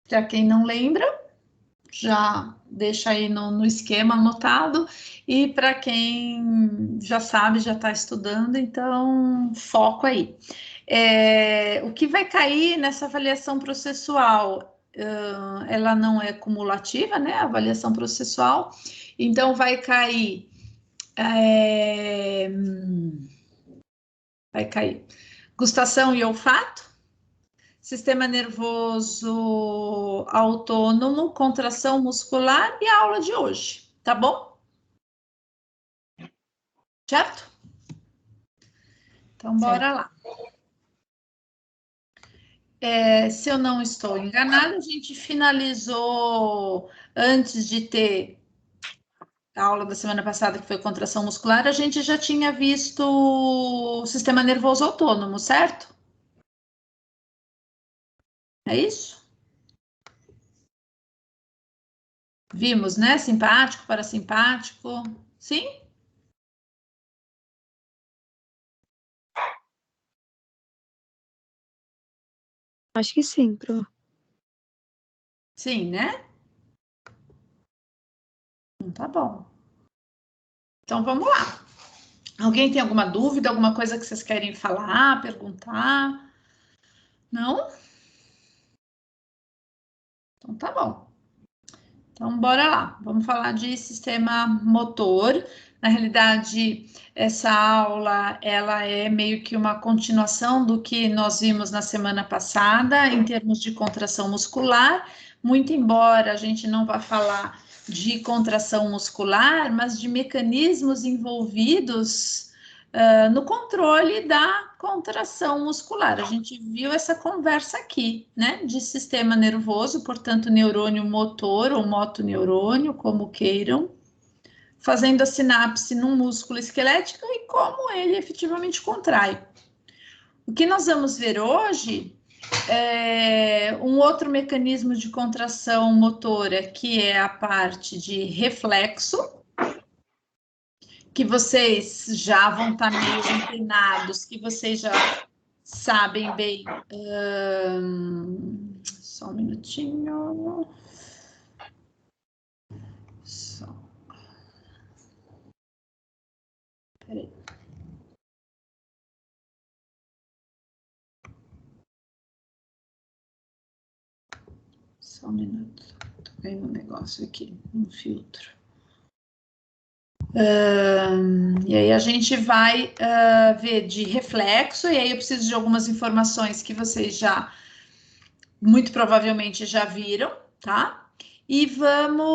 Para quem não lembra, já deixa aí no esquema anotado, e para quem já sabe, já está estudando, então foco aí. O que vai cair nessa avaliação processual? Ela não é cumulativa, né? A avaliação processual, então vai cair. Vai cair gustação e olfato, sistema nervoso autônomo, contração muscular e a aula de hoje, tá bom? Certo? Então, bora lá. Se eu não estou enganada, a gente finalizou antes de ter a aula da semana passada, que foi contração muscular, a gente já tinha visto o sistema nervoso autônomo, certo? É isso? Vimos, né? Simpático, parasimpático. Sim? Acho que sim, Pro. Sim, né? Tá bom. Então vamos lá. Alguém tem alguma dúvida, alguma coisa que vocês querem falar, perguntar? Não? Então tá bom. Então bora lá. Vamos falar de sistema motor. Na realidade, essa aula ela é meio que uma continuação do que nós vimos na semana passada em termos de contração muscular, muito embora a gente não vá falar de contração muscular, mas de mecanismos envolvidos no controle da contração muscular. A gente viu essa conversa aqui, né? De sistema nervoso, portanto, neurônio motor ou motoneurônio, como queiram, fazendo a sinapse num músculo esquelético e como ele efetivamente contrai. O que nós vamos ver hoje é um outro mecanismo de contração motora, que é a parte de reflexo, que vocês já vão estar meio inclinados, que vocês já sabem bem. Só um minutinho. Só. Peraí. Só um minuto. Tô vendo um negócio aqui, um filtro. E aí a gente vai ver de reflexo, e aí eu preciso de algumas informações que vocês já, muito provavelmente já viram, tá? E vamos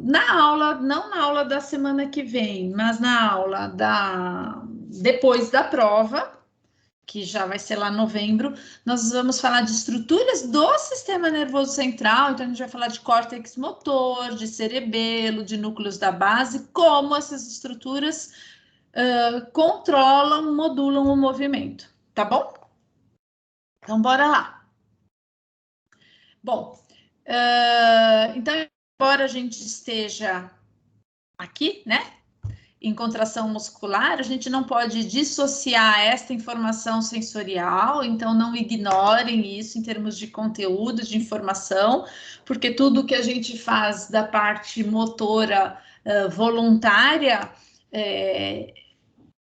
na aula, não na aula da semana que vem, mas na aula depois da prova, que já vai ser lá em novembro, nós vamos falar de estruturas do sistema nervoso central, então a gente vai falar de córtex motor, de cerebelo, de núcleos da base, como essas estruturas controlam, modulam o movimento, tá bom? Então, bora lá. Bom, então, embora a gente esteja aqui, né, em contração muscular, a gente não pode dissociar esta informação sensorial, então não ignorem isso em termos de conteúdo, de informação, porque tudo que a gente faz da parte motora voluntária,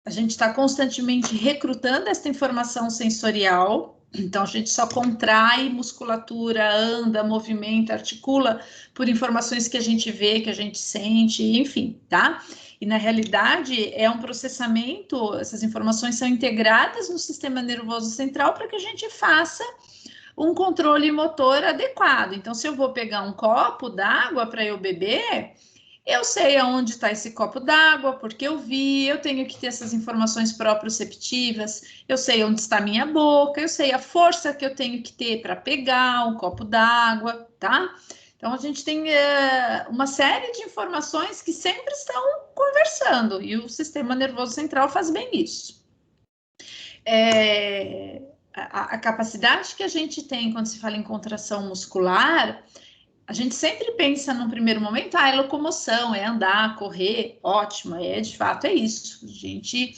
a gente está constantemente recrutando essa informação sensorial. Então, a gente só contrai musculatura, anda, movimenta, articula por informações que a gente vê, que a gente sente, enfim, tá? E, na realidade, é um processamento, essas informações são integradas no sistema nervoso central para que a gente faça um controle motor adequado. Então, se eu vou pegar um copo d'água para eu beber, eu sei aonde está esse copo d'água, porque eu vi, eu tenho que ter essas informações proprioceptivas, eu sei onde está a minha boca, eu sei a força que eu tenho que ter para pegar um copo d'água, tá? Então, a gente tem uma série de informações que sempre estão conversando, e o sistema nervoso central faz bem isso. A capacidade que a gente tem quando se fala em contração muscular, a gente sempre pensa num primeiro momento, é locomoção, é andar, correr, ótimo, de fato é isso. A gente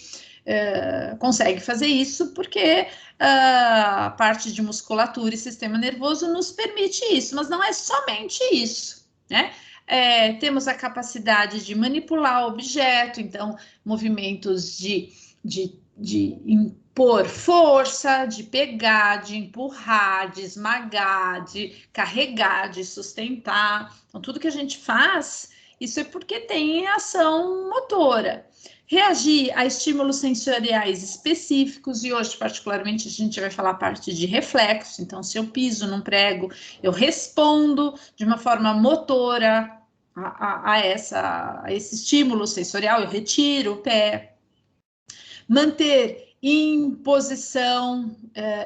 consegue fazer isso porque a parte de musculatura e sistema nervoso nos permite isso, mas não é somente isso, né? Temos a capacidade de manipular o objeto, então, movimentos de impor força, de pegar, de empurrar, de esmagar, de carregar, de sustentar. Então, tudo que a gente faz, isso é porque tem ação motora. Reagir a estímulos sensoriais específicos, e hoje, particularmente, a gente vai falar a parte de reflexo. Então, se eu piso num prego, eu respondo de uma forma motora a esse estímulo sensorial, eu retiro o pé. Manter em posição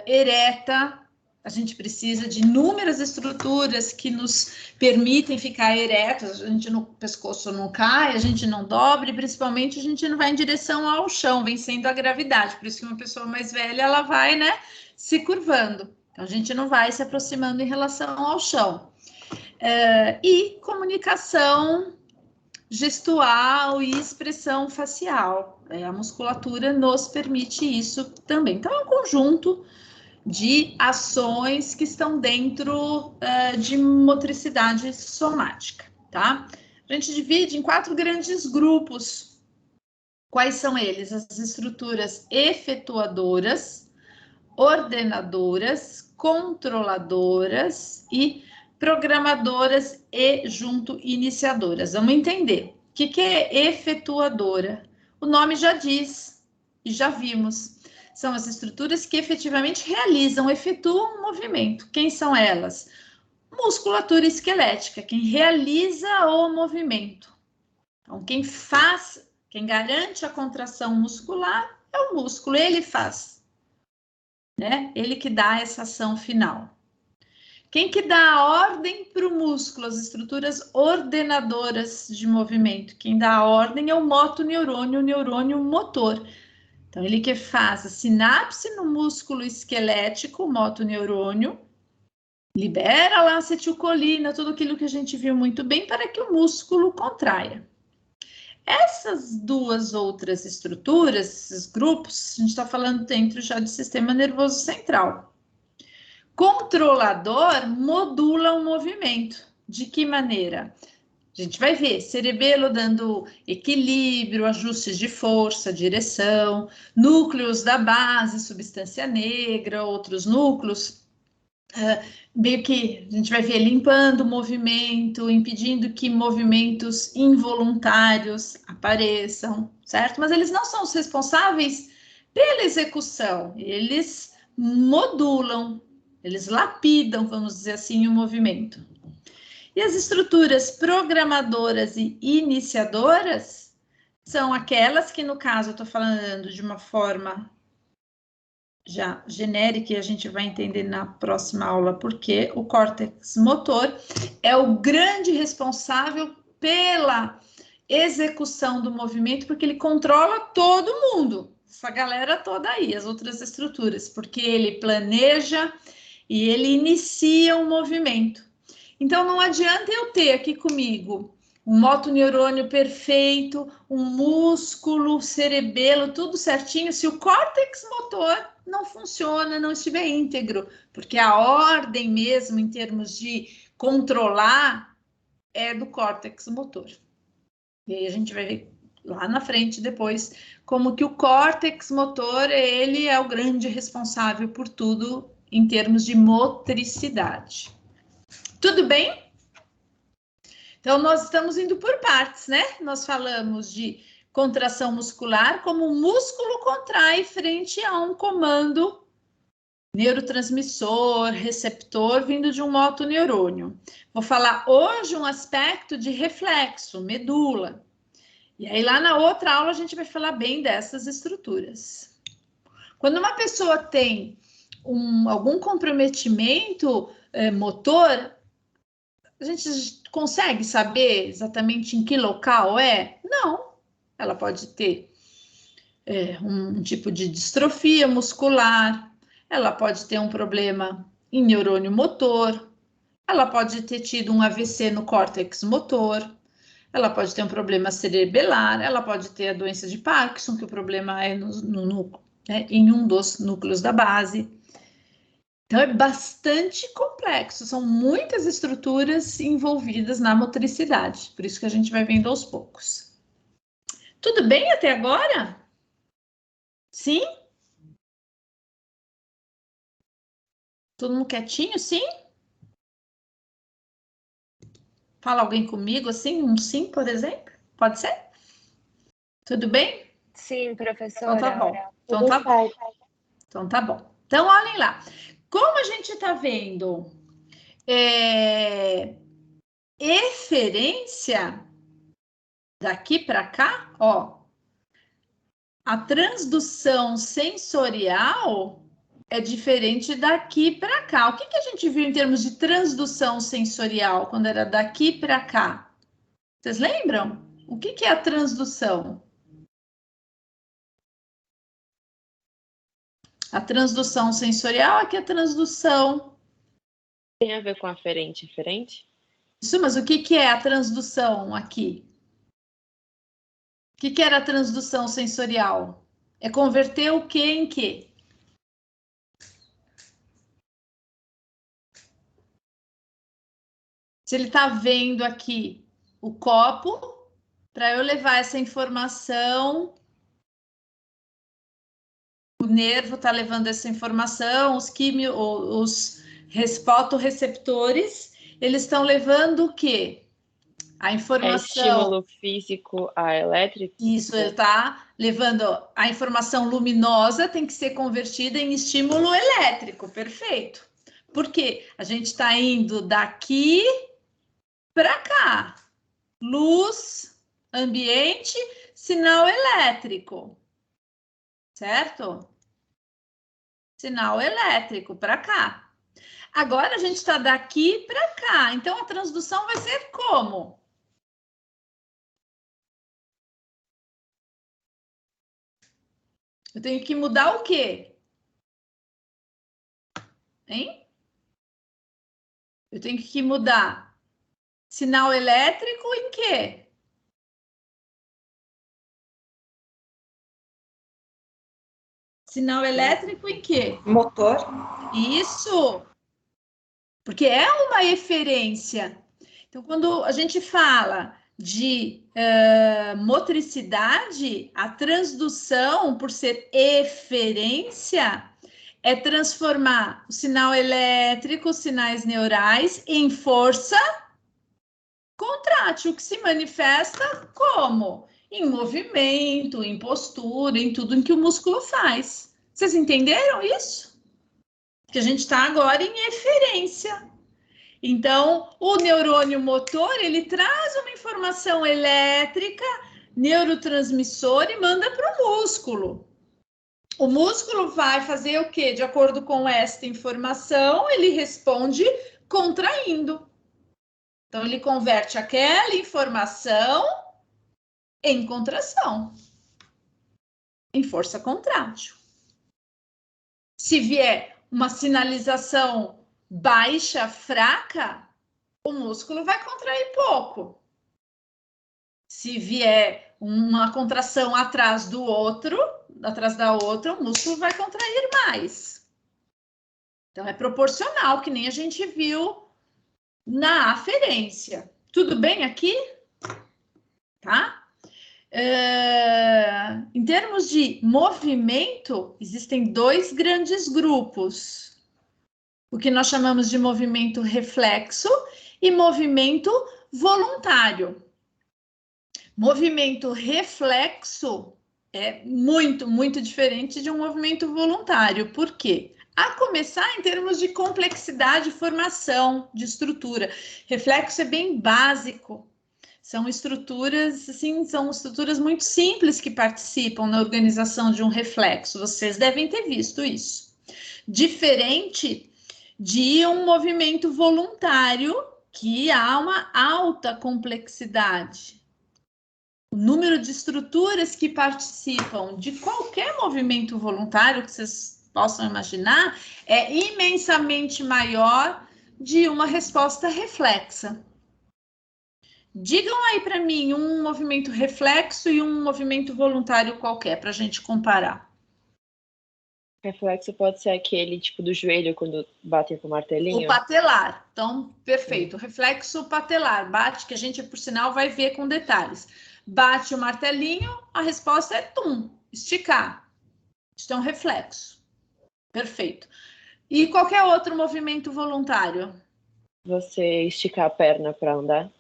ereta, a gente precisa de inúmeras estruturas que nos permitem ficar eretos, a gente no pescoço não cai, a gente não dobra, e principalmente a gente não vai em direção ao chão, vencendo a gravidade. Por isso que uma pessoa mais velha, ela vai, né, se curvando. Então, a gente não vai se aproximando em relação ao chão. E comunicação gestual e expressão facial. A musculatura nos permite isso também. Então, é um conjunto de ações que estão dentro de motricidade somática, tá? A gente divide em 4 grandes grupos. Quais são eles? As estruturas efetuadoras, ordenadoras, controladoras e programadoras e junto iniciadoras. Vamos entender. O que é efetuadora? O nome já diz, e já vimos. São as estruturas que efetivamente realizam, efetuam o movimento. Quem são elas? Musculatura esquelética, quem realiza o movimento. Então, quem garante a contração muscular é o músculo, ele faz, né? Ele que dá essa ação final. Quem que dá a ordem para o músculo, as estruturas ordenadoras de movimento? Quem dá a ordem é o motoneurônio, o neurônio motor. Então, ele que faz a sinapse no músculo esquelético, o motoneurônio, libera lá a acetilcolina, tudo aquilo que a gente viu muito bem, para que o músculo contraia. Essas 2 outras estruturas, esses grupos, a gente está falando dentro já do sistema nervoso central. Controlador modula o movimento. De que maneira? A gente vai ver cerebelo dando equilíbrio, ajustes de força, direção, núcleos da base, substância negra, outros núcleos, meio que a gente vai ver limpando o movimento, impedindo que movimentos involuntários apareçam, certo? Mas eles não são os responsáveis pela execução, eles modulam, eles lapidam, vamos dizer assim, o movimento. E as estruturas programadoras e iniciadoras são aquelas que, no caso, eu estou falando de uma forma já genérica, e a gente vai entender na próxima aula porque o córtex motor é o grande responsável pela execução do movimento, porque ele controla todo mundo, essa galera toda aí, as outras estruturas, porque ele planeja e ele inicia o movimento. Então, não adianta eu ter aqui comigo um motoneurônio perfeito, um músculo, cerebelo, tudo certinho, se o córtex motor não funciona, não estiver íntegro, porque a ordem mesmo, em termos de controlar, é do córtex motor. E aí a gente vai ver lá na frente depois como que o córtex motor, ele é o grande responsável por tudo em termos de motricidade. Tudo bem? Então, nós estamos indo por partes, né? Nós falamos de contração muscular, como o músculo contrai frente a um comando neurotransmissor, receptor, vindo de um motoneurônio. Vou falar hoje um aspecto de reflexo, medula. E aí, lá na outra aula, a gente vai falar bem dessas estruturas. Quando uma pessoa tem algum comprometimento motor, a gente consegue saber exatamente em que local é? Não. Ela pode ter um tipo de distrofia muscular, ela pode ter um problema em neurônio motor, ela pode ter tido um AVC no córtex motor, ela pode ter um problema cerebelar, ela pode ter a doença de Parkinson, que o problema é no núcleo, né, em um dos núcleos da base. Então, é bastante complexo, são muitas estruturas envolvidas na motricidade, por isso que a gente vai vendo aos poucos. Tudo bem até agora? Sim? Todo mundo quietinho, sim? Fala alguém comigo, assim, um sim, por exemplo? Pode ser? Tudo bem? Sim, Então tá professora. bom. Então Tudo tá bom. certo. Então tá bom. Então, olhem lá. Como a gente está vendo eferência daqui para cá, ó, a transdução sensorial é diferente daqui para cá. O que que a gente viu em termos de transdução sensorial quando era daqui para cá? Vocês lembram? O que que é a transdução? A transdução sensorial é que a transdução. Tem a ver com aferente e eferente? Isso, mas o que que é a transdução aqui? O que que era a transdução sensorial? É converter o que em que? Se ele está vendo aqui o copo, para eu levar essa informação, o nervo está levando essa informação, os fotorreceptores, eles estão levando o quê? A informação. É estímulo físico a elétrico? Isso, ele está levando a informação luminosa, tem que ser convertida em estímulo elétrico, perfeito. Porque a gente está indo daqui para cá. Luz, ambiente, sinal elétrico, certo? Sinal elétrico para cá. Agora a gente está daqui para cá, então a transdução vai ser como? Eu tenho que mudar o quê? Hein? Eu tenho que mudar sinal elétrico em quê? Sinal elétrico em quê? Motor. Isso, porque é uma eferência. Então, quando a gente fala de motricidade, a transdução, por ser eferência, é transformar o sinal elétrico, os sinais neurais, em força contrátil, que se manifesta como? Em movimento, em postura, em tudo em que o músculo faz. Vocês entenderam isso? Que a gente está agora em eferência. Então, o neurônio motor, ele traz uma informação elétrica, neurotransmissor e manda para o músculo. O músculo vai fazer o quê? De acordo com esta informação, ele responde contraindo. Então, ele converte aquela informação em contração, em força contrátil. Se vier uma sinalização baixa, fraca, o músculo vai contrair pouco. Se vier uma contração atrás do outro, atrás da outra, o músculo vai contrair mais. Então, é proporcional, que nem a gente viu na aferência. Tudo bem aqui? Tá? Em termos de movimento, existem dois grandes grupos. O que nós chamamos de movimento reflexo e movimento voluntário. Movimento reflexo é muito, muito diferente de um movimento voluntário. Por quê? A começar em termos de complexidade, formação de estrutura. Reflexo é bem básico. São estruturas, assim, são estruturas muito simples que participam na organização de um reflexo. Vocês devem ter visto isso. Diferente de um movimento voluntário, que há uma alta complexidade. O número de estruturas que participam de qualquer movimento voluntário que vocês possam imaginar é imensamente maior de uma resposta reflexa. Digam aí para mim um movimento reflexo e um movimento voluntário qualquer, para a gente comparar. Reflexo pode ser aquele tipo do joelho quando batem com o martelinho? O patelar. Então, perfeito. Reflexo patelar. Bate, que a gente, por sinal, vai ver com detalhes. Bate o martelinho, a resposta é tum, esticar. Isso é um reflexo. Perfeito. E qualquer outro movimento voluntário? Você esticar a perna para andar?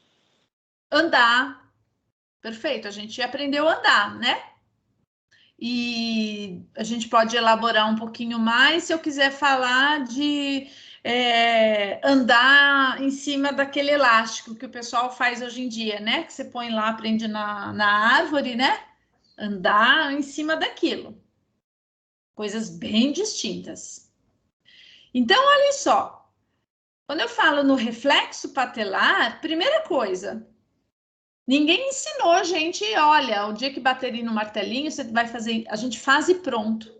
Andar. Perfeito. A gente aprendeu a andar, né? E a gente pode elaborar um pouquinho mais se eu quiser falar de andar em cima daquele elástico que o pessoal faz hoje em dia, né? Que você põe lá, prende na árvore, né? Andar em cima daquilo. Coisas bem distintas. Então, olha só. Quando eu falo no reflexo patelar, primeira coisa, ninguém ensinou a gente, olha, o dia que baterem no martelinho, você vai fazer, a gente faz e pronto.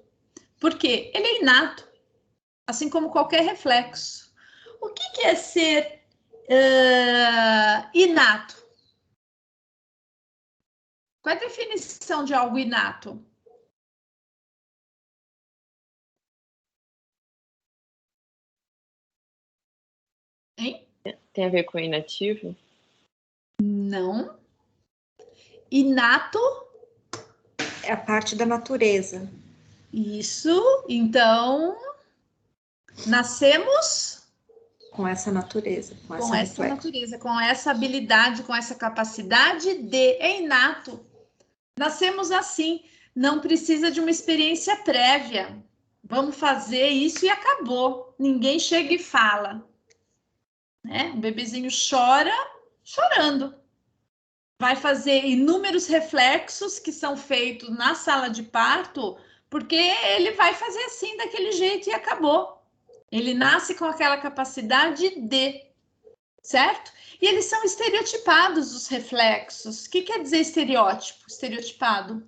Por quê? Ele é inato, assim como qualquer reflexo. O que é ser inato? Qual é a definição de algo inato? Hein? Tem a ver com inativo? Não. Inato. É a parte da natureza. Isso. Então, nascemos Com essa natureza, com com essa reflexo. natureza, com essa habilidade, com essa capacidade é inato. Nascemos assim, não precisa de uma experiência prévia. Vamos fazer isso e acabou. Ninguém chega e fala. Né? Um bebezinho chora, chorando. Vai fazer inúmeros reflexos que são feitos na sala de parto, porque ele vai fazer assim, daquele jeito e acabou. Ele nasce com aquela capacidade de, certo? E eles são estereotipados, os reflexos. O que quer dizer estereótipo? Estereotipado?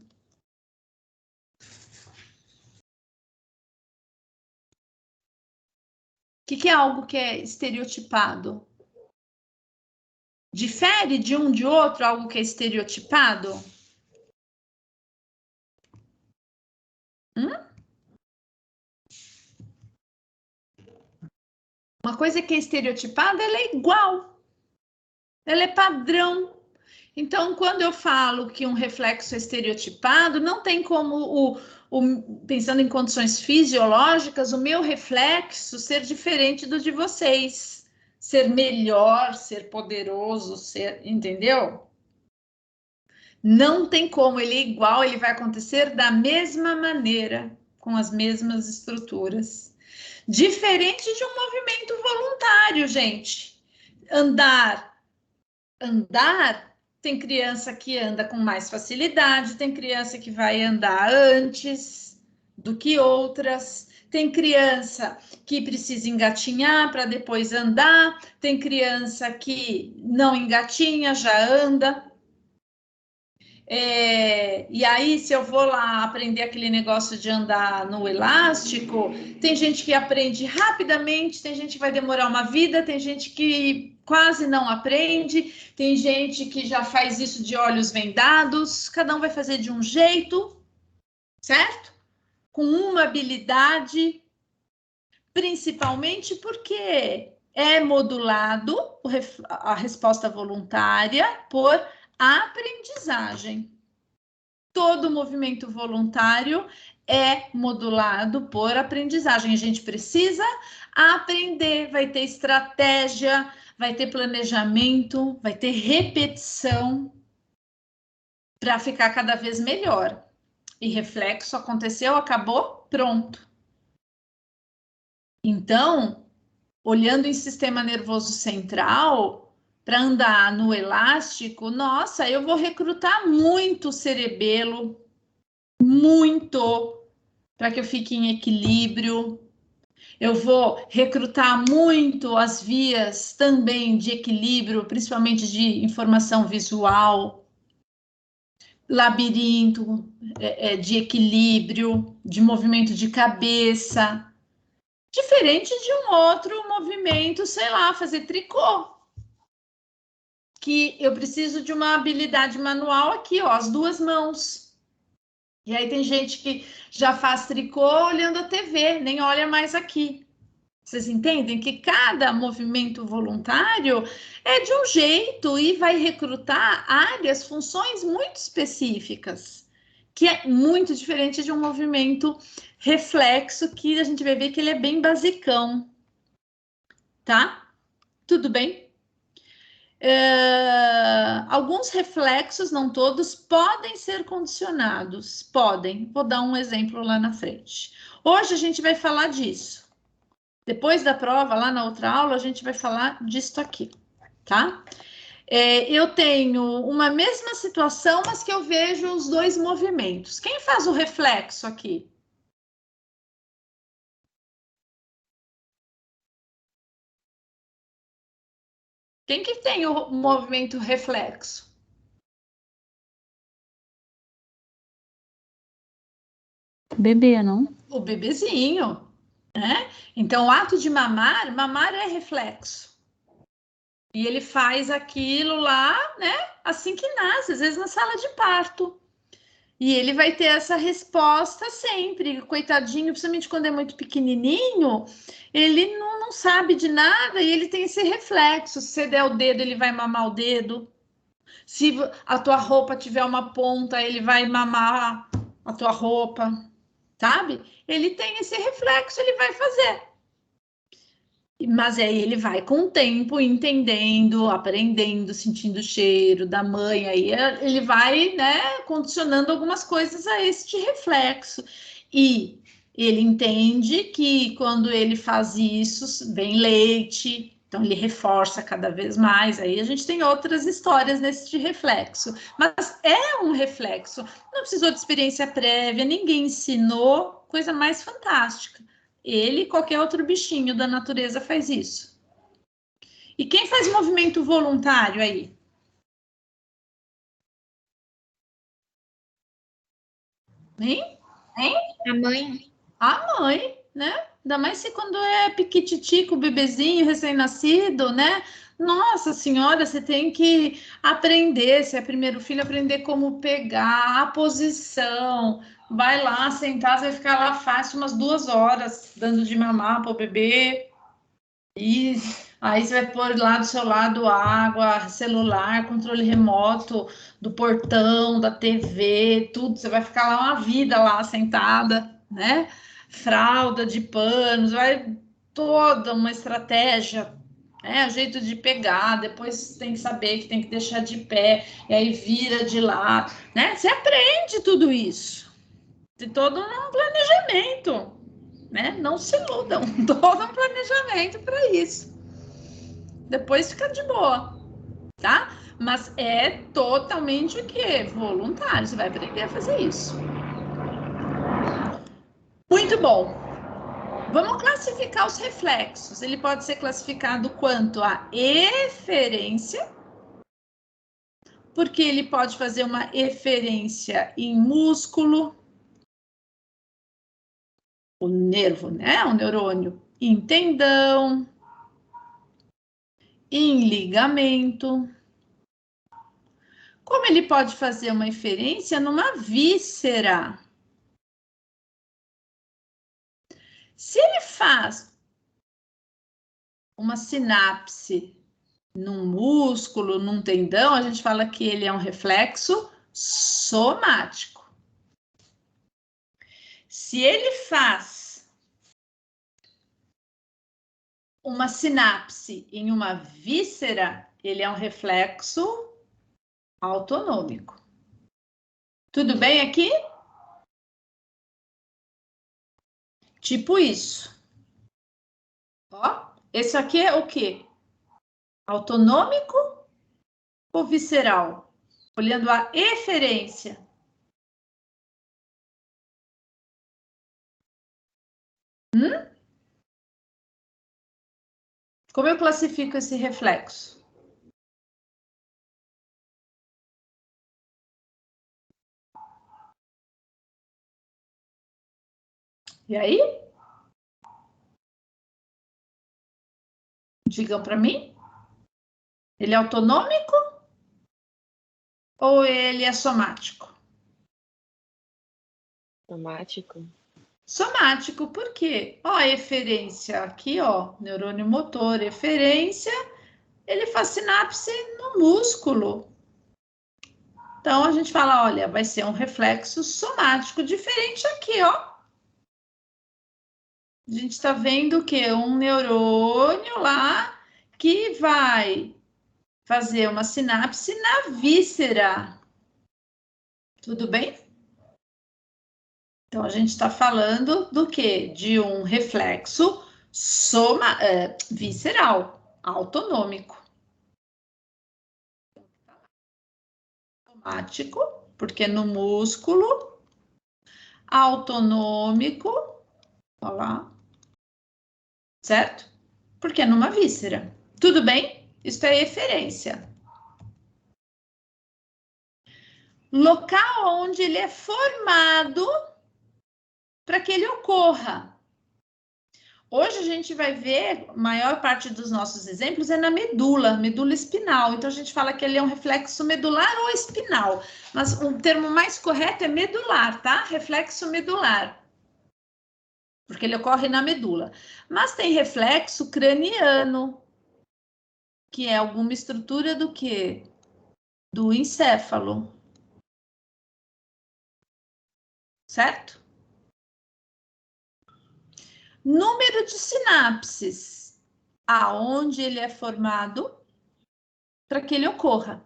O que é algo que é estereotipado? Difere de um de outro algo que é estereotipado? Uma coisa que é estereotipada, ela é igual. Ela é padrão. Então, quando eu falo que um reflexo é estereotipado, não tem como, pensando em condições fisiológicas, o meu reflexo ser diferente do de vocês. Ser melhor, ser poderoso, entendeu? Não tem como, ele é igual, ele vai acontecer da mesma maneira, com as mesmas estruturas. Diferente de um movimento voluntário, gente. Andar, tem criança que anda com mais facilidade, tem criança que vai andar antes do que outras, tem criança que precisa engatinhar para depois andar, tem criança que não engatinha, já anda. E aí, se eu vou lá aprender aquele negócio de andar no elástico, tem gente que aprende rapidamente, tem gente que vai demorar uma vida, tem gente que quase não aprende, tem gente que já faz isso de olhos vendados, cada um vai fazer de um jeito, certo? Com uma habilidade, principalmente porque é modulado a resposta voluntária por aprendizagem. Todo movimento voluntário é modulado por aprendizagem. A gente precisa aprender, vai ter estratégia, vai ter planejamento, vai ter repetição para ficar cada vez melhor. E reflexo aconteceu, acabou, pronto. Então, olhando em sistema nervoso central, para andar no elástico, nossa, eu vou recrutar muito cerebelo, muito, para que eu fique em equilíbrio. Eu vou recrutar muito as vias também de equilíbrio, principalmente de informação visual, labirinto de equilíbrio, de movimento de cabeça, diferente de um outro movimento, sei lá, fazer tricô, que eu preciso de uma habilidade manual aqui, ó, as duas mãos. E aí tem gente que já faz tricô olhando a TV, nem olha mais aqui. Vocês entendem que cada movimento voluntário é de um jeito e vai recrutar áreas, funções muito específicas, que é muito diferente de um movimento reflexo, que a gente vai ver que ele é bem basicão, tá? Tudo bem? Alguns reflexos, não todos, podem ser condicionados. Podem. Vou dar um exemplo lá na frente. Hoje a gente vai falar disso. Depois da prova, lá na outra aula, a gente vai falar disso aqui, tá? Eu tenho uma mesma situação, mas que eu vejo os dois movimentos. Quem faz o reflexo aqui? Quem que tem o movimento reflexo? Bebê, não? O bebezinho, né? Então, o ato de mamar, mamar é reflexo. E ele faz aquilo lá, né? Assim que nasce, às vezes na sala de parto. E ele vai ter essa resposta sempre. Coitadinho, principalmente quando é muito pequenininho, ele não sabe de nada e ele tem esse reflexo. Se você der o dedo, ele vai mamar o dedo. Se a tua roupa tiver uma ponta, ele vai mamar a tua roupa, sabe? Ele tem esse reflexo, ele vai fazer. Mas aí ele vai com o tempo entendendo, aprendendo, sentindo o cheiro da mãe, aí ele vai, né, condicionando algumas coisas a este reflexo. E ele entende que quando ele faz isso, vem leite, então ele reforça cada vez mais. Aí a gente tem outras histórias nesse reflexo. Mas é um reflexo, não precisou de experiência prévia, ninguém ensinou, coisa mais fantástica. Ele e qualquer outro bichinho da natureza faz isso. E quem faz movimento voluntário aí? Hein? Hein? A mãe. A mãe, né? Ainda mais se quando é piquititico, bebezinho, recém-nascido, né? Nossa senhora, você tem que aprender, se é primeiro filho, aprender como pegar a posição. Vai lá, sentar, você vai ficar lá fácil umas 2 horas, dando de mamar para o bebê. E aí você vai pôr lá do seu lado água, celular, controle remoto do portão, da TV, tudo. Você vai ficar lá uma vida lá sentada, né? Fralda de panos, vai toda uma estratégia, né? O jeito de pegar, depois tem que saber que tem que deixar de pé, e aí vira de lado, né? Você aprende tudo isso. De todo um planejamento, né? Não se iludam, todo um planejamento para isso. Depois fica de boa, tá? Mas é totalmente o quê? Voluntário, você vai aprender a fazer isso. Muito bom. Vamos classificar os reflexos. Ele pode ser classificado quanto a eferência, porque ele pode fazer uma eferência em músculo, o nervo, né? O neurônio, em tendão, em ligamento. Como ele pode fazer uma eferência numa víscera? Se ele faz uma sinapse num músculo, num tendão, a gente fala que ele é um reflexo somático. Se ele faz uma sinapse em uma víscera, ele é um reflexo autonômico. Tudo bem aqui? Tipo isso. Ó, esse aqui é o quê? Autonômico ou visceral? Olhando a eferência. Como eu classifico esse reflexo? E aí? Digam para mim. Ele é autonômico Ou ele é somático? Somático. Somático, por quê? Ó, a eferência aqui, ó, neurônio motor, eferência, ele faz sinapse no músculo. Então, a gente fala, olha, vai ser um reflexo somático diferente aqui, ó. A gente está vendo o quê? Um neurônio lá que vai fazer uma sinapse na víscera. Tudo bem? Então, a gente está falando do quê? De um reflexo visceral, autonômico. Somático, porque no músculo, autonômico, ó lá, certo? Porque é numa víscera. Tudo bem? Isso é eferência. Local onde ele é formado para que ele ocorra. Hoje a gente vai ver, a maior parte dos nossos exemplos é na medula espinal. Então a gente fala que ele é um reflexo medular ou espinal, mas o termo mais correto é medular, tá? Reflexo medular. Porque ele ocorre na medula. Mas tem reflexo craniano, que é alguma estrutura do quê? Do encéfalo. Certo? Número de sinapses, aonde ele é formado para que ele ocorra.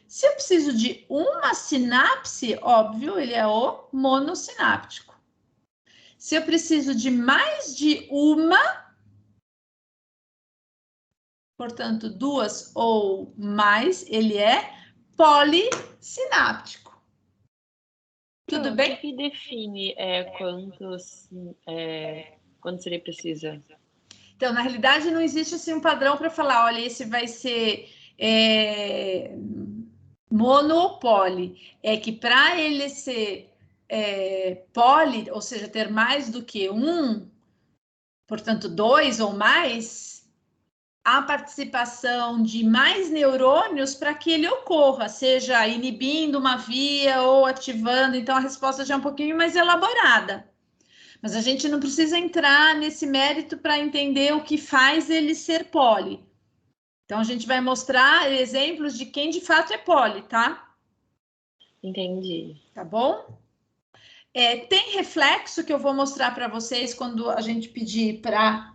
Se eu preciso de uma sinapse, óbvio, ele é o monossináptico. Se eu preciso de mais de uma, portanto, duas ou mais, ele é polissináptico. Tudo bem? O que define quantos ele precisa? Então, na realidade, não existe assim um padrão para falar, olha, esse vai ser mono ou poli. É que para ele ser poli, ou seja, ter mais do que um, portanto, dois ou mais, a participação de mais neurônios para que ele ocorra, seja inibindo uma via ou ativando. Então, a resposta já é um pouquinho mais elaborada. Mas a gente não precisa entrar nesse mérito para entender o que faz ele ser poli. Então, a gente vai mostrar exemplos de quem de fato é poli, tá? Entendi. Tá bom? Tem reflexo que eu vou mostrar para vocês quando a gente pedir para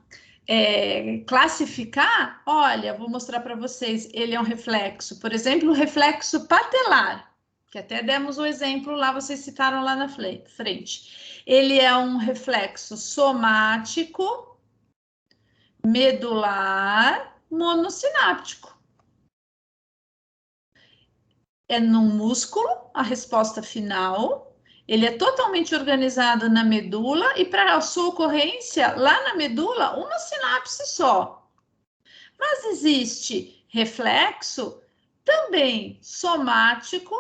classificar. Olha, vou mostrar para vocês. Ele é um reflexo, por exemplo, o reflexo patelar, que até demos o exemplo lá, vocês citaram lá na frente. Ele é um reflexo somático, medular, monossináptico. É num músculo, a resposta final. Ele é totalmente organizado na medula e para a sua ocorrência, lá na medula, uma sinapse só. Mas existe reflexo também somático,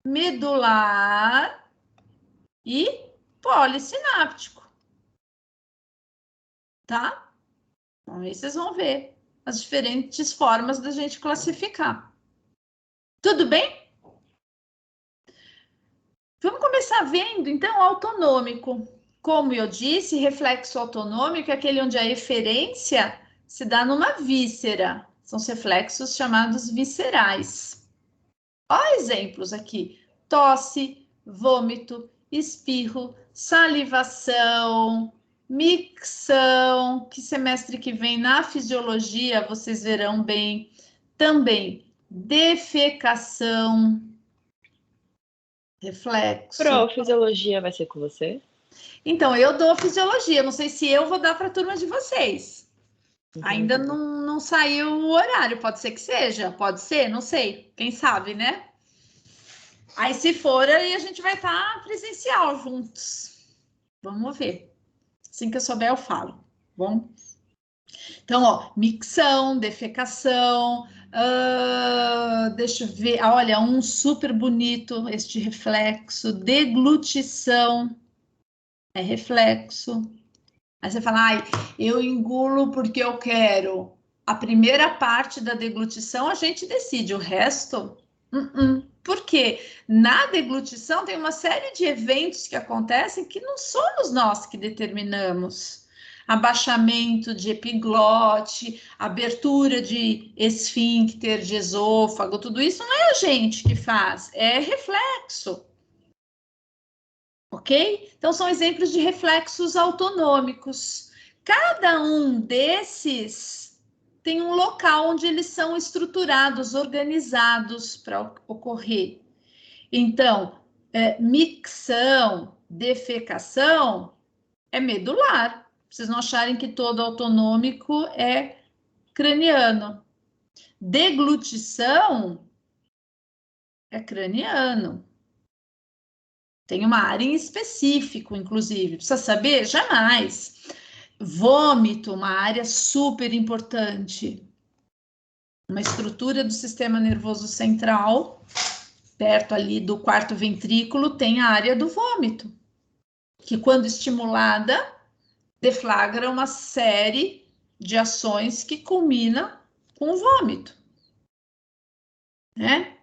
medular e polissináptico. Tá? Então, aí vocês vão ver as diferentes formas da gente classificar. Tudo bem? Vamos começar vendo, então, autonômico. Como eu disse, reflexo autonômico é aquele onde a eferência se dá numa víscera. São os reflexos chamados viscerais. Olha exemplos aqui: tosse, vômito, espirro, salivação, micção, que semestre que vem na fisiologia vocês verão bem. Também defecação, reflexo. Fisiologia vai ser com você? Então, eu dou fisiologia, não sei se eu vou dar para a turma de vocês. Ainda não saiu o horário, pode ser que seja, pode ser, não sei, quem sabe, né? Aí, se for, aí a gente vai estar presencial juntos. Vamos ver. Assim que eu souber, eu falo. Bom? Então, ó, micção, defecação, deixa eu ver, olha, um super bonito, este reflexo, deglutição, é reflexo. Aí você fala, ai, eu engulo porque eu quero. a primeira parte da deglutição a gente decide, o resto... Porque na deglutição tem uma série de eventos que acontecem que não somos nós que determinamos. Abaixamento de epiglote, abertura de esfíncter, de esôfago, tudo isso não é a gente que faz, é reflexo. Ok? Então, são exemplos de reflexos autonômicos. Cada um desses tem um local onde eles são estruturados, organizados para ocorrer. Então, micção, defecação é medular. Vocês não acharem que todo autonômico é craniano. Deglutição é craniano. Tem uma área em específico, inclusive. Precisa saber? Jamais. Vômito, uma área super importante. Uma estrutura do sistema nervoso central, perto ali do quarto ventrículo, tem a área do vômito, que quando estimulada, deflagra uma série de ações que culmina com o vômito. Né?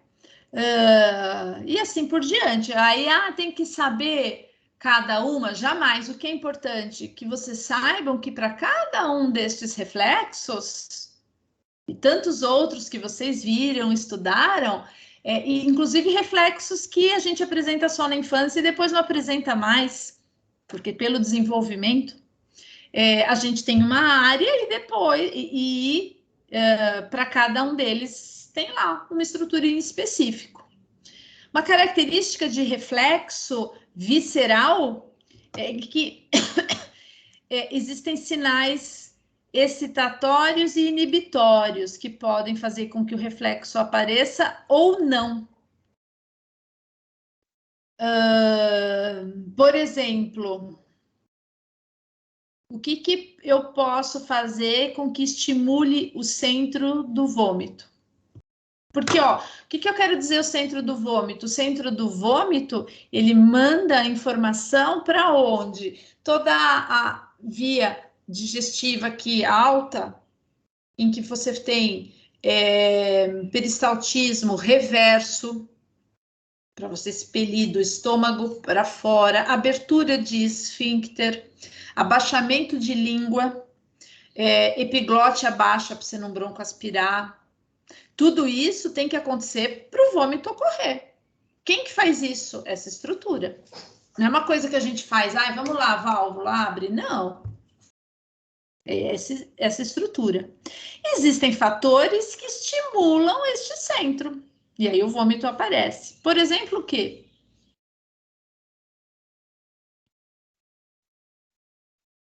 E assim por diante. Aí, tem que saber cada uma, jamais. O que é importante? Que vocês saibam que para cada um destes reflexos, e tantos outros que vocês viram, estudaram, e inclusive reflexos que a gente apresenta só na infância e depois não apresenta mais, porque pelo desenvolvimento, a gente tem uma área e depois, para cada um deles tem lá uma estrutura em específico. Uma característica de reflexo visceral é que existem sinais excitatórios e inibitórios que podem fazer com que o reflexo apareça ou não. Por exemplo, o que eu posso fazer com que estimule o centro do vômito? Porque, o que eu quero dizer o centro do vômito? O centro do vômito, ele manda a informação para onde? Toda a via digestiva aqui alta, em que você tem peristaltismo reverso, para você expelir do estômago para fora, abertura de esfíncter, abaixamento de língua, epiglote abaixa para você não broncoaspirar. Tudo isso tem que acontecer para o vômito ocorrer. Quem que faz isso? Essa estrutura. Não é uma coisa que a gente faz, vamos lá, a válvula abre. Não. É essa estrutura. Existem fatores que estimulam este centro. E aí o vômito aparece. Por exemplo, o quê?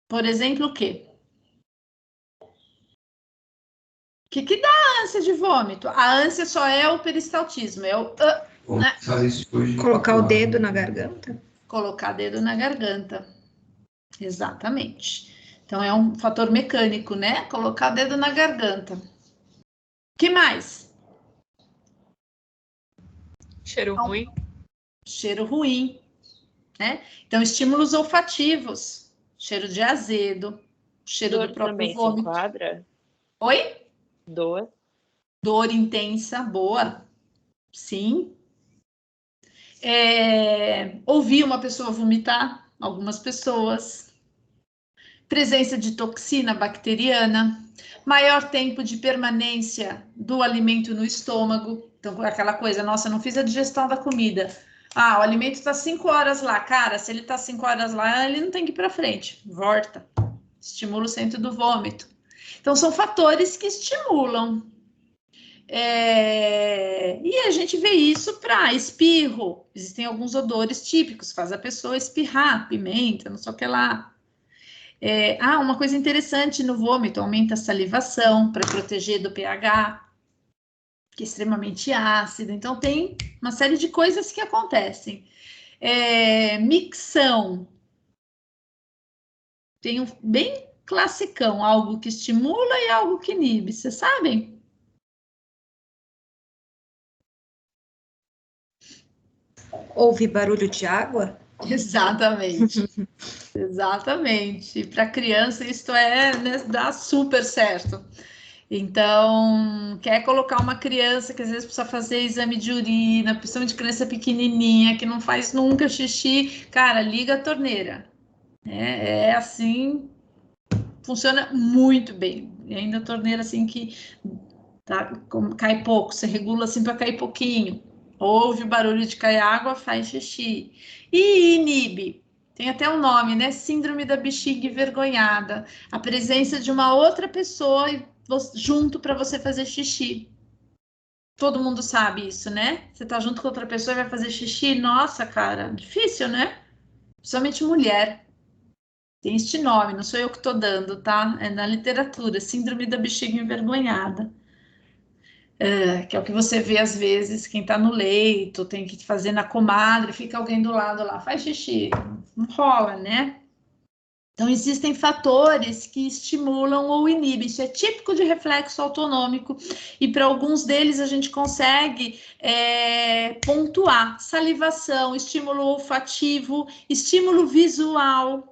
Por exemplo, o quê? O que dá a ânsia de vômito? A ânsia só é o peristaltismo, é o... né? Colocar o dedo na garganta? Colocar dedo na garganta. Exatamente. Então, é um fator mecânico, né? Colocar dedo na garganta. O que mais? Cheiro ruim. Cheiro ruim, né? Então, estímulos olfativos. Cheiro de azedo. Cheiro Dor do próprio também vômito. se enquadra? Oi? Dor. Dor intensa, boa. Sim. Ouvir uma pessoa vomitar, algumas pessoas. Presença de toxina bacteriana. Maior tempo de permanência do alimento no estômago. Então, aquela coisa, nossa, não fiz a digestão da comida. O alimento está 5 horas lá. Cara, se ele está 5 horas lá, ele não tem que ir para frente. Volta. Estimula o centro do vômito. Então, são fatores que estimulam. E a gente vê isso para espirro. Existem alguns odores típicos, faz a pessoa espirrar, pimenta, não sei o que lá. Uma coisa interessante no vômito, aumenta a salivação para proteger do pH, que é extremamente ácido. Então, tem uma série de coisas que acontecem. Micção. Tem um bem classicão, algo que estimula e algo que inibe, vocês sabem? Ouve barulho de água? Exatamente. Exatamente. Para criança, isso dá super certo. Então, quer colocar uma criança que às vezes precisa fazer exame de urina, principalmente criança pequenininha, que não faz nunca xixi, cara, liga a torneira. É assim, funciona muito bem. E ainda a torneira assim que tá, cai pouco, você regula assim para cair pouquinho. Ouve o barulho de cair água, faz xixi. E inibe. Tem até um nome, né? Síndrome da bexiga envergonhada. A presença de uma outra pessoa junto para você fazer xixi. Todo mundo sabe isso, né? Você tá junto com outra pessoa e vai fazer xixi. Nossa, cara, difícil, né? Principalmente mulher. Tem este nome, não sou eu que estou dando, tá? É na literatura, síndrome da bexiga envergonhada. Que é o que você vê às vezes, quem está no leito, tem que fazer na comadre, fica alguém do lado lá, faz xixi. Não rola, né? Então, existem fatores que estimulam ou inibem. Isso é típico de reflexo autonômico e para alguns deles a gente consegue pontuar. Salivação, estímulo olfativo, estímulo visual.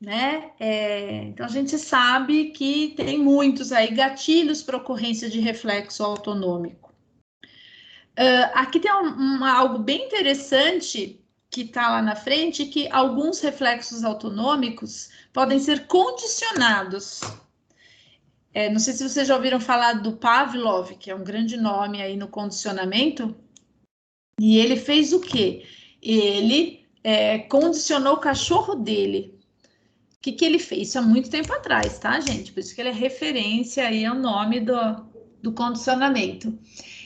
Né? Então a gente sabe que tem muitos aí gatilhos para ocorrência de reflexo autonômico. Aqui tem algo bem interessante que está lá na frente, que alguns reflexos autonômicos podem ser condicionados. Não sei se vocês já ouviram falar do Pavlov, que é um grande nome aí no condicionamento, e ele fez o quê? Ele condicionou o cachorro dele. O que ele fez? Isso há muito tempo atrás, tá, gente? Por isso que ele é referência aí ao nome do condicionamento.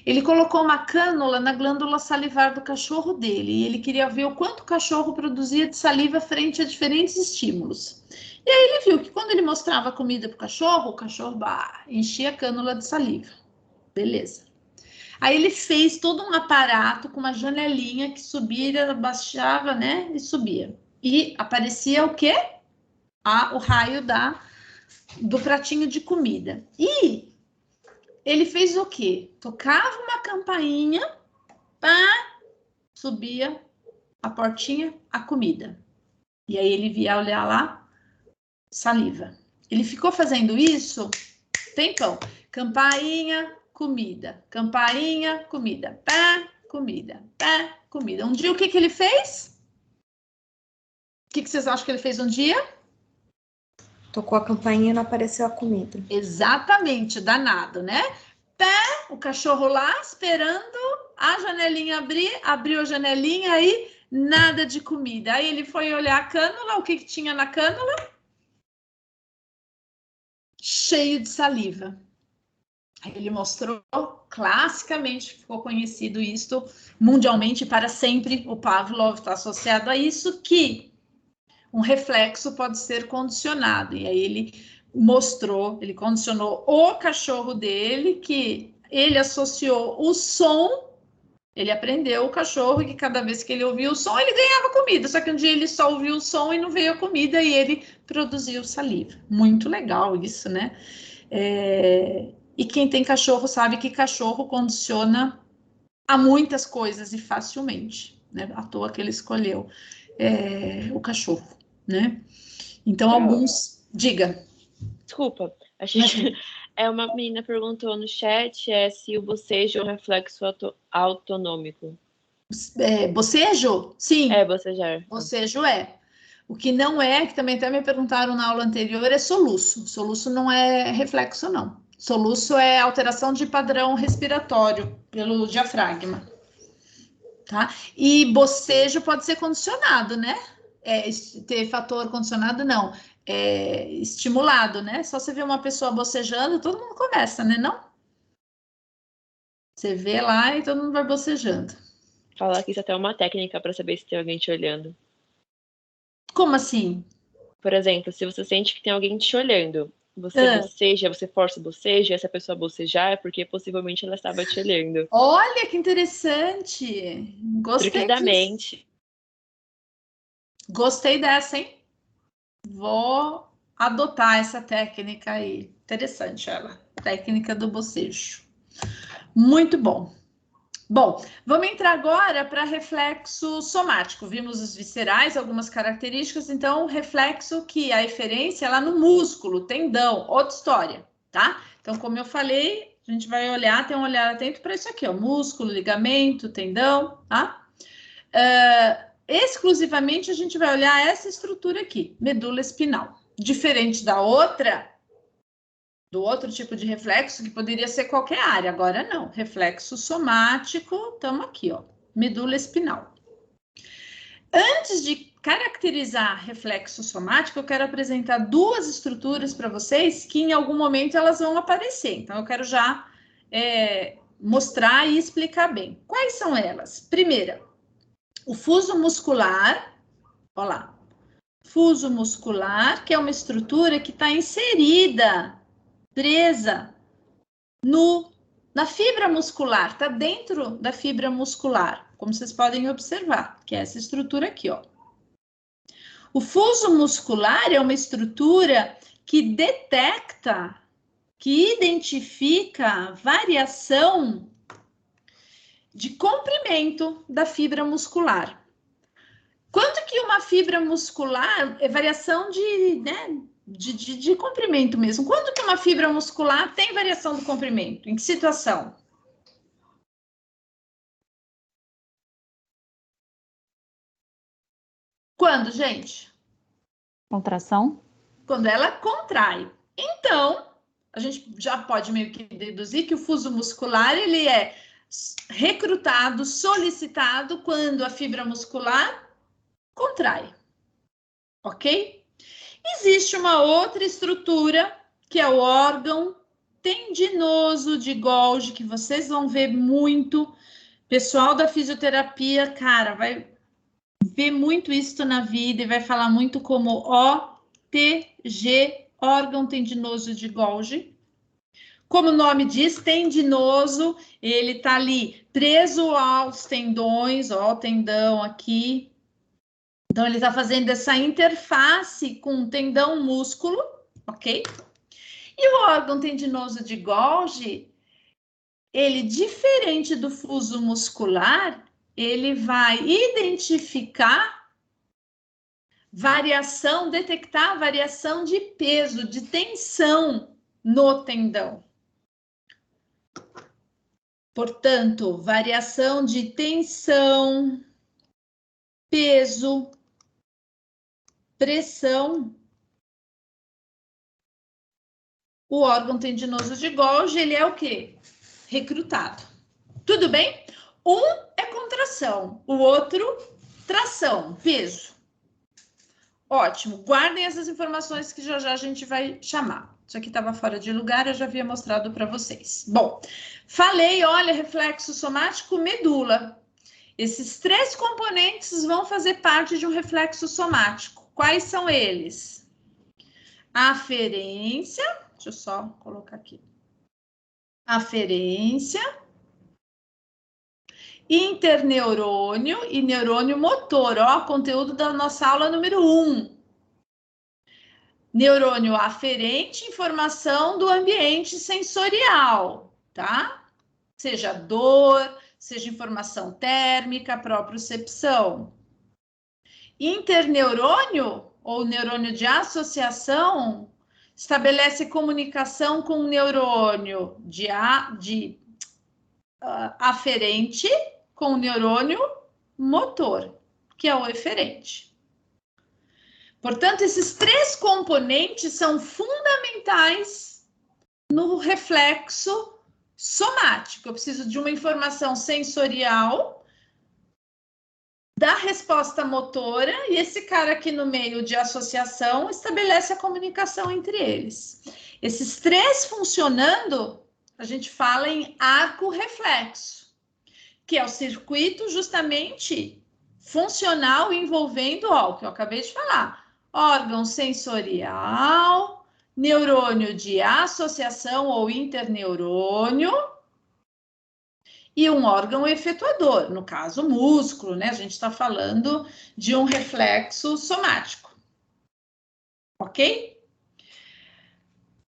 Ele colocou uma cânula na glândula salivar do cachorro dele e ele queria ver o quanto o cachorro produzia de saliva frente a diferentes estímulos. E aí ele viu que quando ele mostrava a comida para o cachorro enchia a cânula de saliva. Beleza. Aí ele fez todo um aparato com uma janelinha que subia, baixava, né? E subia. E aparecia o quê? O raio do pratinho de comida. E ele fez o quê? Tocava uma campainha, subia a portinha, a comida. E aí ele via olhar lá, saliva. Ele ficou fazendo isso tempão. Campainha, comida. Campainha, comida. Pá, comida. Pá, comida. Um dia o que ele fez? O que vocês acham que ele fez um dia? Tocou a campainha e não apareceu a comida. Exatamente, danado, né? O cachorro lá esperando a janelinha abrir, abriu a janelinha aí, nada de comida. Aí ele foi olhar a cânula, o que tinha na cânula? Cheio de saliva. Aí ele mostrou, classicamente ficou conhecido isso mundialmente para sempre, o Pavlov está associado a isso, que um reflexo pode ser condicionado. E aí ele mostrou, ele condicionou o cachorro dele, que ele associou o som, ele aprendeu o cachorro que cada vez que ele ouvia o som, ele ganhava comida. Só que um dia ele só ouviu o som e não veio a comida e ele produziu saliva. Muito legal isso, né? E quem tem cachorro sabe que cachorro condiciona a muitas coisas e facilmente, né? À toa que ele escolheu o cachorro, né? Então, alguns... Diga. Desculpa, uma menina perguntou no chat se o bocejo é um reflexo autonômico. Bocejo? Sim. Bocejar. Bocejo é. O que não é, que também até me perguntaram na aula anterior, é soluço. Soluço não é reflexo, não. Soluço é alteração de padrão respiratório pelo diafragma. Tá? E bocejo pode ser condicionado, né? Ter fator condicionado, não. Estimulado, né? Só você vê uma pessoa bocejando, todo mundo começa, né? Não? Você vê lá e todo mundo vai bocejando. Falar que isso até é uma técnica para saber se tem alguém te olhando. Como assim? Por exemplo, se você sente que tem alguém te olhando, você boceja, você força o bocejo, e essa pessoa bocejar é porque possivelmente ela estava te olhando. Olha que interessante! Gostei Truques da mente. Gostei dessa, hein? Vou adotar essa técnica aí. Interessante ela. Técnica do bocejo. Muito bom. Bom, vamos entrar agora para reflexo somático. Vimos os viscerais, algumas características. Então, reflexo que a eferência é lá no músculo, tendão, outra história, tá? Então, como eu falei, a gente vai olhar, tem um olhar atento para isso aqui, ó, músculo, ligamento, tendão, tá? Exclusivamente a gente vai olhar essa estrutura aqui, medula espinal. Diferente da outra, do outro tipo de reflexo, que poderia ser qualquer área, agora não. Reflexo somático, estamos aqui, ó, medula espinal. Antes de caracterizar reflexo somático, eu quero apresentar duas estruturas para vocês que em algum momento elas vão aparecer. Então, eu quero já mostrar e explicar bem. Quais são elas? Primeira, o fuso muscular, olha lá, fuso muscular, que é uma estrutura que está inserida, presa na fibra muscular, está dentro da fibra muscular, como vocês podem observar, que é essa estrutura aqui, ó. O fuso muscular é uma estrutura que detecta, que identifica variação de comprimento da fibra muscular. Quanto que uma fibra muscular é variação de comprimento mesmo? Quanto que uma fibra muscular tem variação do comprimento? Em que situação? Quando, gente? Contração? Quando ela contrai. Então, a gente já pode meio que deduzir que o fuso muscular, ele é recrutado, solicitado quando a fibra muscular contrai. Ok? Existe uma outra estrutura, que é o órgão tendinoso de Golgi, que vocês vão ver muito. Pessoal da fisioterapia, cara, vai ver muito isso na vida e vai falar muito como OTG, órgão tendinoso de Golgi. Como o nome diz, tendinoso, ele tá ali preso aos tendões, ó, o tendão aqui. Então, ele está fazendo essa interface com o tendão músculo, ok? E o órgão tendinoso de Golgi, ele, diferente do fuso muscular, ele vai identificar variação, detectar variação de peso, de tensão no tendão. Portanto, variação de tensão, peso, pressão. O órgão tendinoso de Golgi, ele é o quê? Recrutado. Tudo bem? Um é contração, o outro, tração, peso. Ótimo, guardem essas informações que já já a gente vai chamar. Isso aqui estava fora de lugar, eu já havia mostrado para vocês. Bom, falei, olha, reflexo somático, medula. Esses três componentes vão fazer parte de um reflexo somático. Quais são eles? Aferência, deixa eu só colocar aqui. Aferência, interneurônio e neurônio motor, ó, conteúdo da nossa aula número 1. Neurônio aferente, informação do ambiente sensorial, tá? Seja dor, seja informação térmica, propriocepção. Interneurônio, ou neurônio de associação, estabelece comunicação com o neurônio aferente com o neurônio motor, que é o eferente. Portanto, esses três componentes são fundamentais no reflexo somático. Eu preciso de uma informação sensorial, da resposta motora, e esse cara aqui no meio de associação estabelece a comunicação entre eles. Esses três funcionando, a gente fala em arco reflexo, que é o circuito justamente funcional envolvendo, ó, o que eu acabei de falar, órgão sensorial, neurônio de associação ou interneurônio, e um órgão efetuador, no caso, o músculo, né? A gente está falando de um reflexo somático. Ok?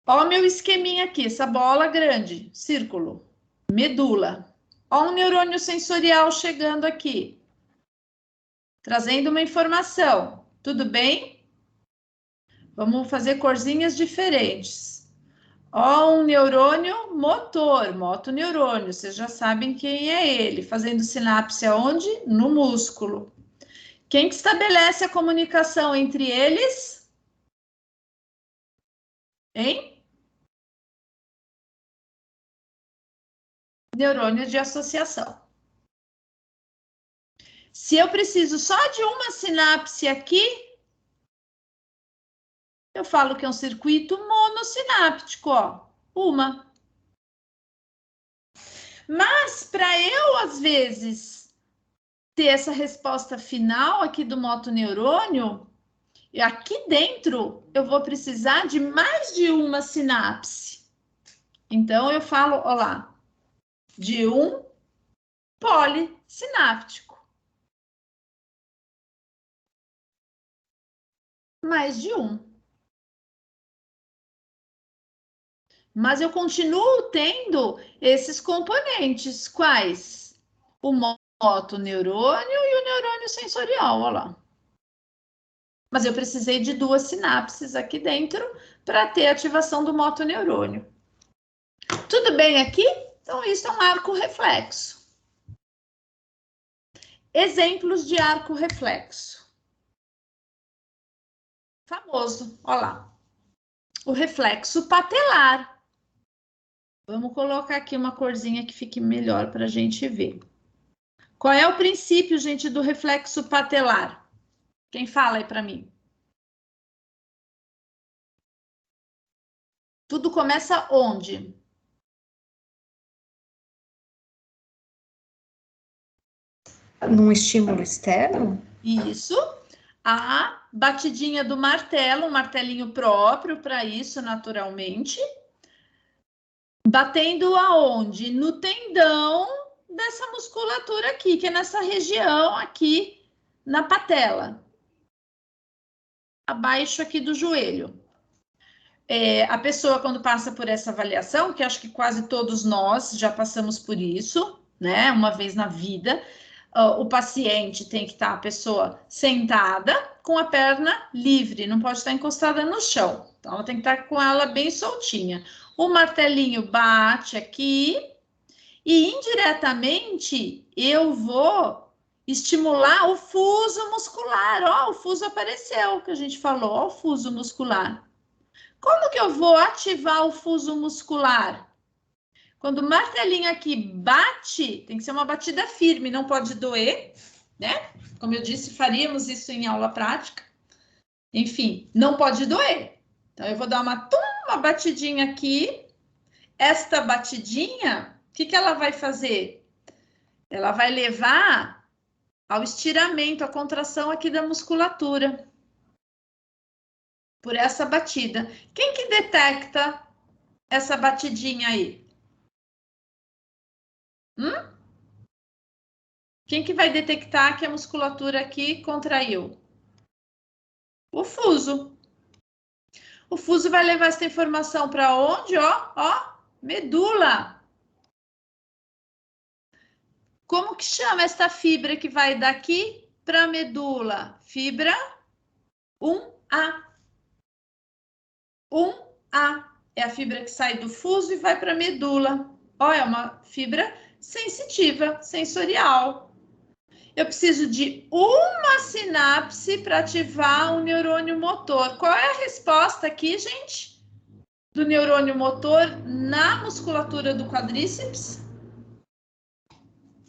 Ó o meu esqueminha aqui, essa bola grande, círculo, medula. Ó um neurônio sensorial chegando aqui, trazendo uma informação. Tudo bem? Vamos fazer corzinhas diferentes. Ó, um neurônio motor, motoneurônio. Vocês já sabem quem é ele. Fazendo sinapse aonde? No músculo. Quem que estabelece a comunicação entre eles? Hein? Neurônio de associação. Se eu preciso só de uma sinapse aqui, eu falo que é um circuito monossináptico, ó. Uma. Mas para eu, às vezes, ter essa resposta final aqui do motoneurônio, aqui dentro eu vou precisar de mais de uma sinapse. Então eu falo, ó lá, de um polissináptico. Mais de um. Mas eu continuo tendo esses componentes. Quais? O motoneurônio e o neurônio sensorial, olha lá. Mas eu precisei de duas sinapses aqui dentro para ter ativação do motoneurônio. Tudo bem aqui? Então, isso é um arco reflexo. Exemplos de arco reflexo. Famoso, olha lá. O reflexo patelar. Vamos colocar aqui uma corzinha que fique melhor para a gente ver. Qual é o princípio, gente, do reflexo patelar? Quem fala aí para mim? Tudo começa onde? Num estímulo externo? Isso. A batidinha do martelo, um martelinho próprio para isso, naturalmente. Batendo aonde? No tendão dessa musculatura aqui, que é nessa região aqui na patela. Abaixo aqui do joelho. A pessoa, quando passa por essa avaliação, que acho que quase todos nós já passamos por isso, né? Uma vez na vida, o paciente tem que estar a pessoa sentada com a perna livre, não pode estar encostada no chão. Então, ela tem que estar com ela bem soltinha. O martelinho bate aqui e indiretamente eu vou estimular o fuso muscular. Ó, o fuso apareceu, que a gente falou, ó, o fuso muscular. Como que eu vou ativar o fuso muscular? Quando o martelinho aqui bate, tem que ser uma batida firme, não pode doer, né? Como eu disse, faríamos isso em aula prática. Enfim, não pode doer. Então, eu vou dar uma batidinha aqui. Esta batidinha, o que ela vai fazer? Ela vai levar ao estiramento, à contração aqui da musculatura. Por essa batida. Quem que detecta essa batidinha aí? Quem que vai detectar que a musculatura aqui contraiu? O fuso. O fuso vai levar essa informação para onde? Ó, medula. Como que chama essa fibra que vai daqui para a medula? Fibra 1A. 1A é a fibra que sai do fuso e vai para a medula. Ó, é uma fibra sensitiva, sensorial. Eu preciso de uma sinapse para ativar o neurônio motor. Qual é a resposta aqui, gente? Do neurônio motor na musculatura do quadríceps?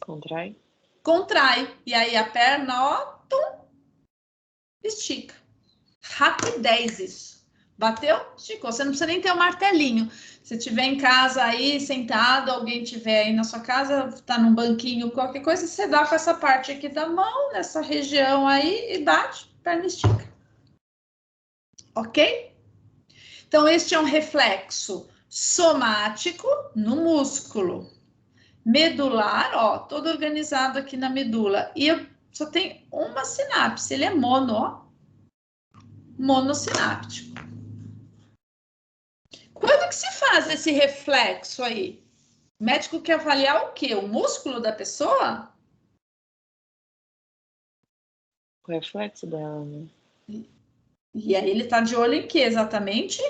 Contrai. Contrai. E aí a perna, ó, tum, estica. Rapidez isso. Bateu, esticou. Você não precisa nem ter um martelinho. Se tiver em casa aí, sentado, alguém tiver aí na sua casa, tá num banquinho, qualquer coisa, você dá com essa parte aqui da mão, nessa região aí, e bate, perna estica. Ok? Então, este é um reflexo somático no músculo. Medular, ó, todo organizado aqui na medula. E eu só tem uma sinapse, ele é mono, ó. Monossináptico. Quando que se faz esse reflexo aí? O médico quer avaliar o quê? O músculo da pessoa? O reflexo dela, né? E aí ele tá de olho em quê exatamente?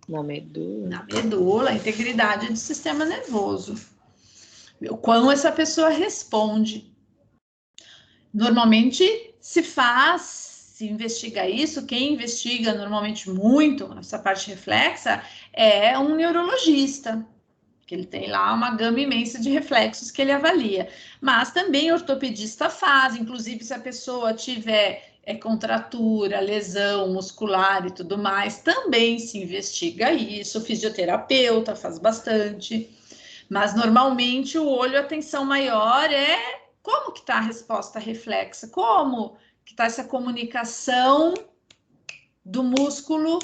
Na medula. Na medula, a integridade do sistema nervoso. O quão essa pessoa responde. Normalmente se investiga isso, quem investiga normalmente muito essa parte reflexa é um neurologista, que ele tem lá uma gama imensa de reflexos que ele avalia. Mas também ortopedista faz, inclusive se a pessoa tiver contratura, lesão muscular e tudo mais, também se investiga isso, o fisioterapeuta faz bastante. Mas normalmente o olho, a atenção maior é como que está a resposta reflexa, como que está essa comunicação do músculo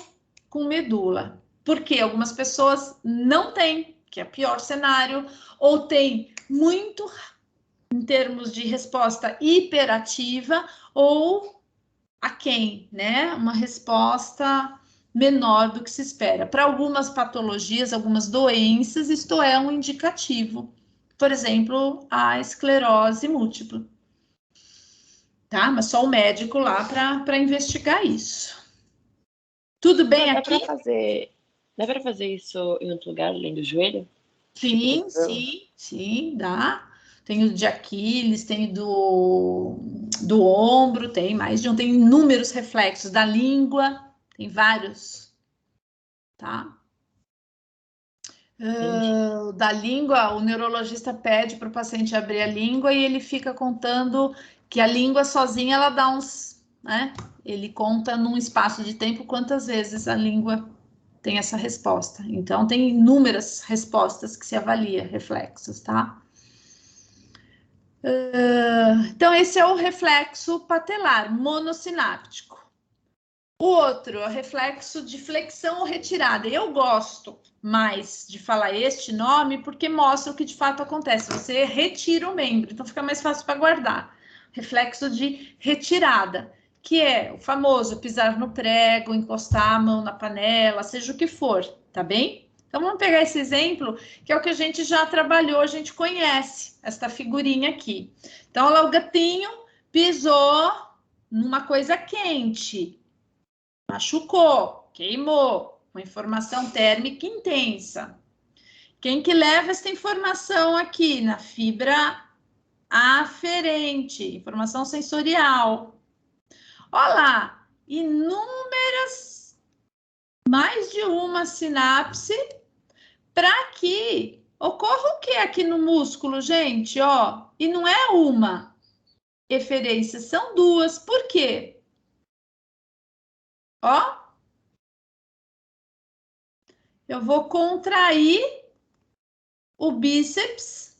com medula. Porque algumas pessoas não têm, que é o pior cenário, ou tem muito em termos de resposta hiperativa ou aquém, né? Uma resposta menor do que se espera. Para algumas patologias, algumas doenças, isto é um indicativo. Por exemplo, a esclerose múltipla. Tá? Mas só o médico lá para investigar isso. Tudo bem aqui? Dá para fazer isso em outro lugar, além do joelho? Sim, sim, dá. Tem o de Aquiles, tem do ombro, tem mais de um, tem inúmeros reflexos da língua, tem vários, tá? Da língua, o neurologista pede para o paciente abrir a língua e ele fica contando que a língua sozinha ela dá uns, né? Ele conta num espaço de tempo quantas vezes a língua tem essa resposta. Então, tem inúmeras respostas que se avalia, reflexos, tá? Então, esse é o reflexo patelar, monossináptico. O outro é o reflexo de flexão ou retirada. Eu gosto mais de falar este nome porque mostra o que de fato acontece. Você retira o membro, então fica mais fácil para guardar. Reflexo de retirada, que é o famoso pisar no prego, encostar a mão na panela, seja o que for, tá bem? Então vamos pegar esse exemplo, que é o que a gente já trabalhou, a gente conhece esta figurinha aqui. Então, olha lá, o gatinho pisou numa coisa quente. Machucou, queimou, uma informação térmica intensa. Quem que leva essa informação aqui? Na fibra aferente, informação sensorial. Olha lá, inúmeras, mais de uma sinapse para que ocorra o que aqui no músculo, gente? Ó, e não é uma eferência, são duas. Por quê? Ó, eu vou contrair o bíceps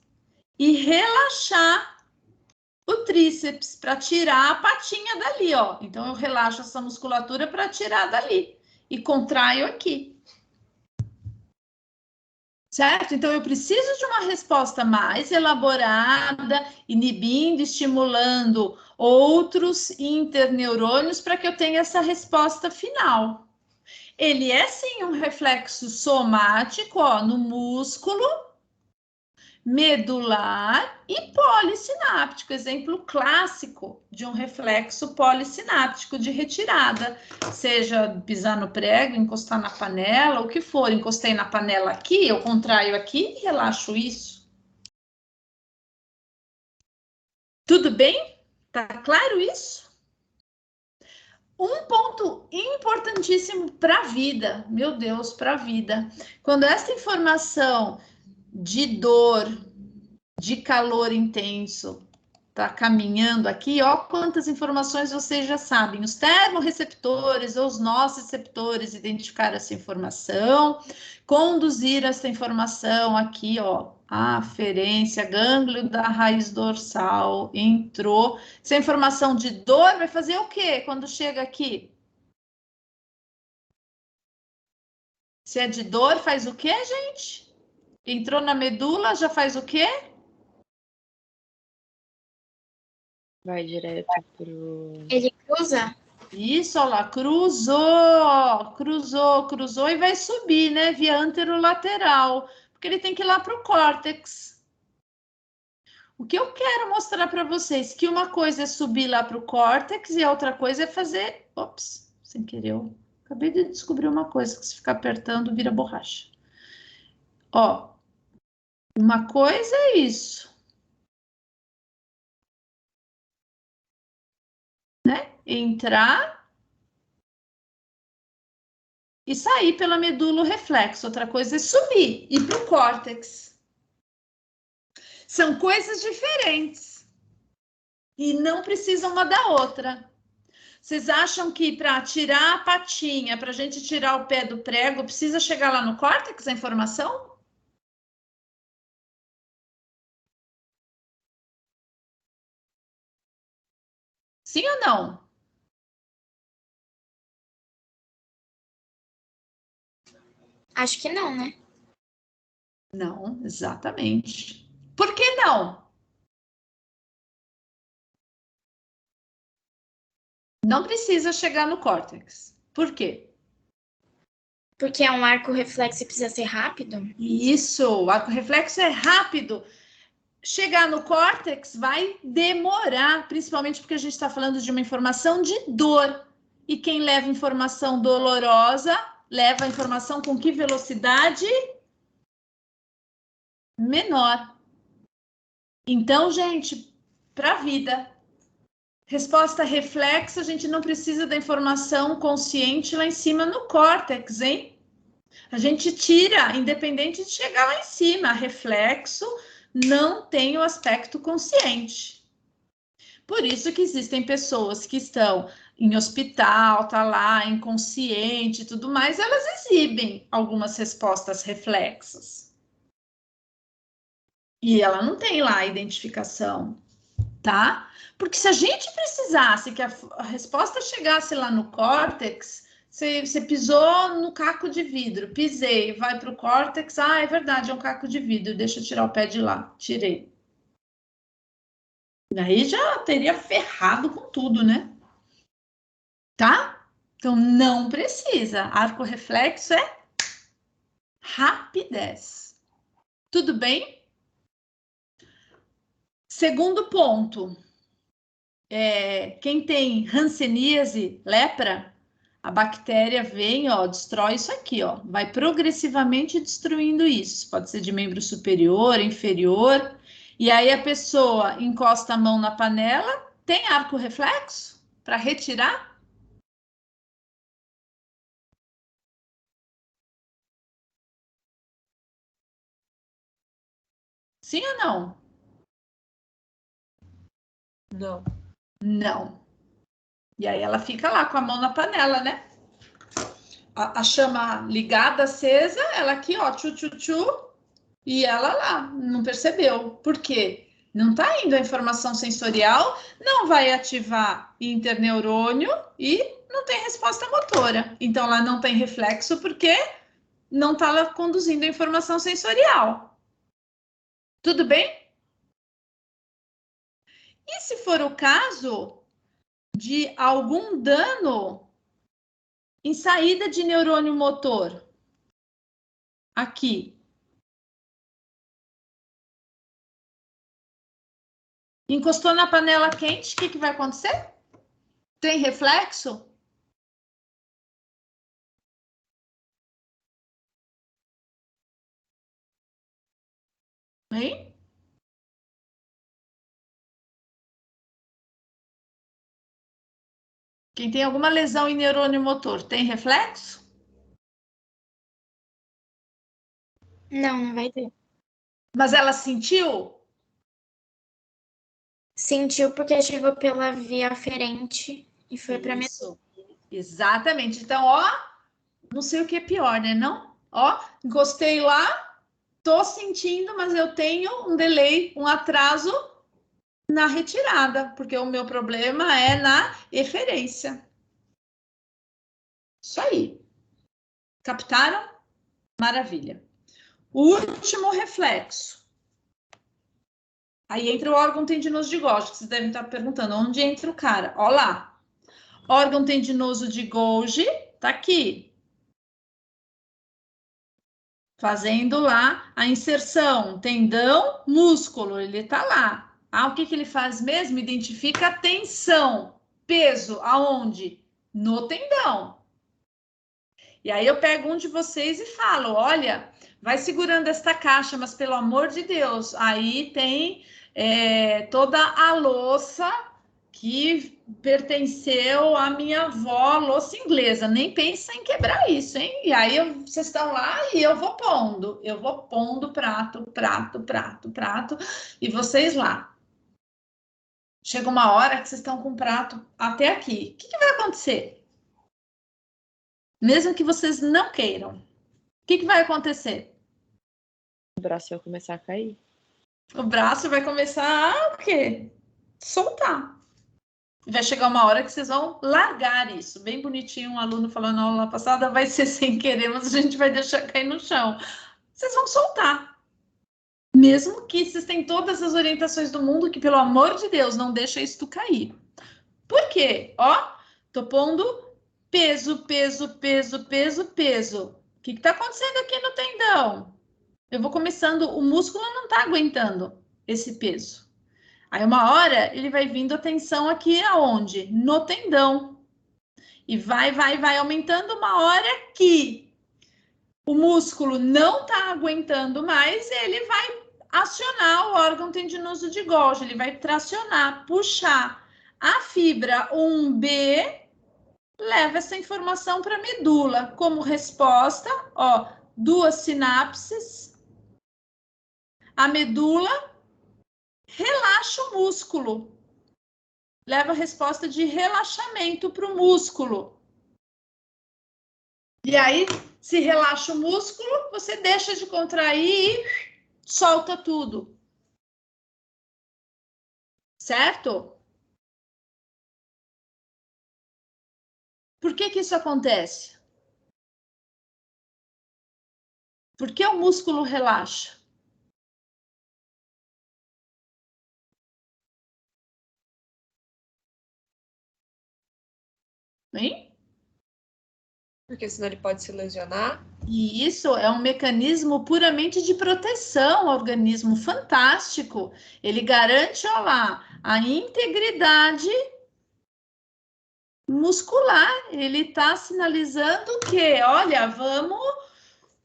e relaxar o tríceps para tirar a patinha dali, ó. Então, eu relaxo essa musculatura para tirar dali e contraio aqui. Certo? Então, eu preciso de uma resposta mais elaborada, inibindo, estimulando outros interneurônios para que eu tenha essa resposta final. Ele é, sim, um reflexo somático, ó, no músculo, medular e polissináptico, exemplo clássico de um reflexo polissináptico de retirada, seja pisar no prego, encostar na panela, o que for, encostei na panela aqui, eu contraio aqui e relaxo isso. Tudo bem? Tá claro isso? Um ponto importantíssimo para a vida, meu Deus, para a vida. Quando essa informação de dor, de calor intenso, tá caminhando aqui, ó, quantas informações vocês já sabem. Os termorreceptores ou os nossos receptores identificaram essa informação, conduzir essa informação aqui, ó, a aferência, gânglio da raiz dorsal, entrou. Essa informação de dor vai fazer o quê quando chega aqui? Se é de dor, faz o quê, gente? Entrou na medula, já faz o quê? Vai direto pro... Ele cruza? Isso, olha lá, cruzou e vai subir, né, via anterolateral, porque ele tem que ir lá para o córtex. O que eu quero mostrar para vocês, que uma coisa é subir lá para o córtex e a outra coisa é fazer... Ops, sem querer eu Acabei de descobrir uma coisa, que se ficar apertando, vira borracha. Ó, uma coisa é isso. Né? Entrar e sair pela medula reflexo. Outra coisa é subir, ir para o córtex. São coisas diferentes. E não precisam uma da outra. Vocês acham que para tirar a patinha, para a gente tirar o pé do prego, precisa chegar lá no córtex a informação? Sim ou não? Acho que não, né? Não, exatamente. Por que não? Não precisa chegar no córtex. Por quê? Porque é um arco reflexo e precisa ser rápido? Isso, o arco reflexo é rápido. Chegar no córtex vai demorar, principalmente porque a gente está falando de uma informação de dor. E quem leva informação dolorosa, leva a informação com que velocidade? Menor. Então, gente, para a vida. Resposta reflexa, a gente não precisa da informação consciente lá em cima no córtex, hein? A gente tira, independente de chegar lá em cima. Reflexo não tem o aspecto consciente. Por isso que existem pessoas que estão em hospital, tá lá, inconsciente e tudo mais, elas exibem algumas respostas reflexas. E ela não tem lá a identificação, tá? Porque se a gente precisasse que a resposta chegasse lá no córtex, você pisou no caco de vidro, pisei, vai para o córtex, é verdade, é um caco de vidro, deixa eu tirar o pé de lá, tirei. Aí já teria ferrado com tudo, né? Tá? Então não precisa. Arco reflexo é rapidez. Tudo bem? Segundo ponto. Quem tem hanseníase, lepra, a bactéria vem, ó, destrói isso aqui, ó, vai progressivamente destruindo isso. Pode ser de membro superior, inferior. E aí a pessoa encosta a mão na panela, tem arco reflexo para retirar? Sim ou não? Não. Não. E aí ela fica lá com a mão na panela, né? A chama ligada, acesa, ela aqui, ó, tchu, tchu, tchu, e ela lá, não percebeu. Por quê? Não está indo a informação sensorial, não vai ativar interneurônio e não tem resposta motora. Então, ela não tem reflexo porque não está conduzindo a informação sensorial. Tudo bem? E se for o caso de algum dano em saída de neurônio motor? Aqui. Encostou na panela quente, o que vai acontecer? Tem reflexo? Hein? Quem tem alguma lesão em neurônio motor, tem reflexo? Não, não vai ter. Mas ela sentiu? Sentiu porque ativou pela via aferente e foi para Isso. Exatamente. Então, ó, não sei o que é pior, né? Não? Ó, encostei lá, tô sentindo, mas eu tenho um delay, um atraso na retirada, porque o meu problema é na eferência. Isso aí. Captaram? Maravilha. O último reflexo. Aí entra o órgão tendinoso de Golgi, que vocês devem estar perguntando, onde entra o cara? Ó lá. Órgão tendinoso de Golgi, tá aqui. Fazendo lá a inserção, tendão, músculo, ele tá lá. O que ele faz mesmo? Identifica a tensão, peso, aonde? No tendão. E aí eu pego um de vocês e falo, olha, vai segurando esta caixa, mas pelo amor de Deus, aí tem toda a louça que pertenceu à minha avó, louça inglesa. Nem pensa em quebrar isso, hein? E aí vocês estão lá e eu vou pondo prato, e vocês lá. Chega uma hora que vocês estão com o prato até aqui. O que vai acontecer? Mesmo que vocês não queiram. O que vai acontecer? O braço vai começar a cair. O braço vai começar o quê? Soltar. Vai chegar uma hora que vocês vão largar isso. Bem bonitinho, um aluno falou na aula passada, vai ser sem querer, mas a gente vai deixar cair no chão. Vocês vão soltar. Mesmo que vocês tenham todas as orientações do mundo, que pelo amor de Deus, não deixa isso cair. Por quê? Ó, tô pondo peso. O que tá acontecendo aqui no tendão? Eu vou começando, o músculo não tá aguentando esse peso. Aí uma hora ele vai vindo a tensão aqui aonde? No tendão. E vai aumentando, uma hora que o músculo não tá aguentando mais, ele vai acionar o órgão tendinoso de Golgi, ele vai tracionar, puxar a fibra 1B, leva essa informação para a medula. Como resposta, ó, 2 sinapses, a medula relaxa o músculo, leva a resposta de relaxamento para o músculo. E aí, se relaxa o músculo, você deixa de contrair e solta tudo. Certo? Por que isso acontece? Por que o músculo relaxa? Hein? Porque senão ele pode se lesionar. E isso é um mecanismo puramente de proteção ao organismo, fantástico. Ele garante, olha lá, a integridade muscular. Ele está sinalizando que, olha, vamos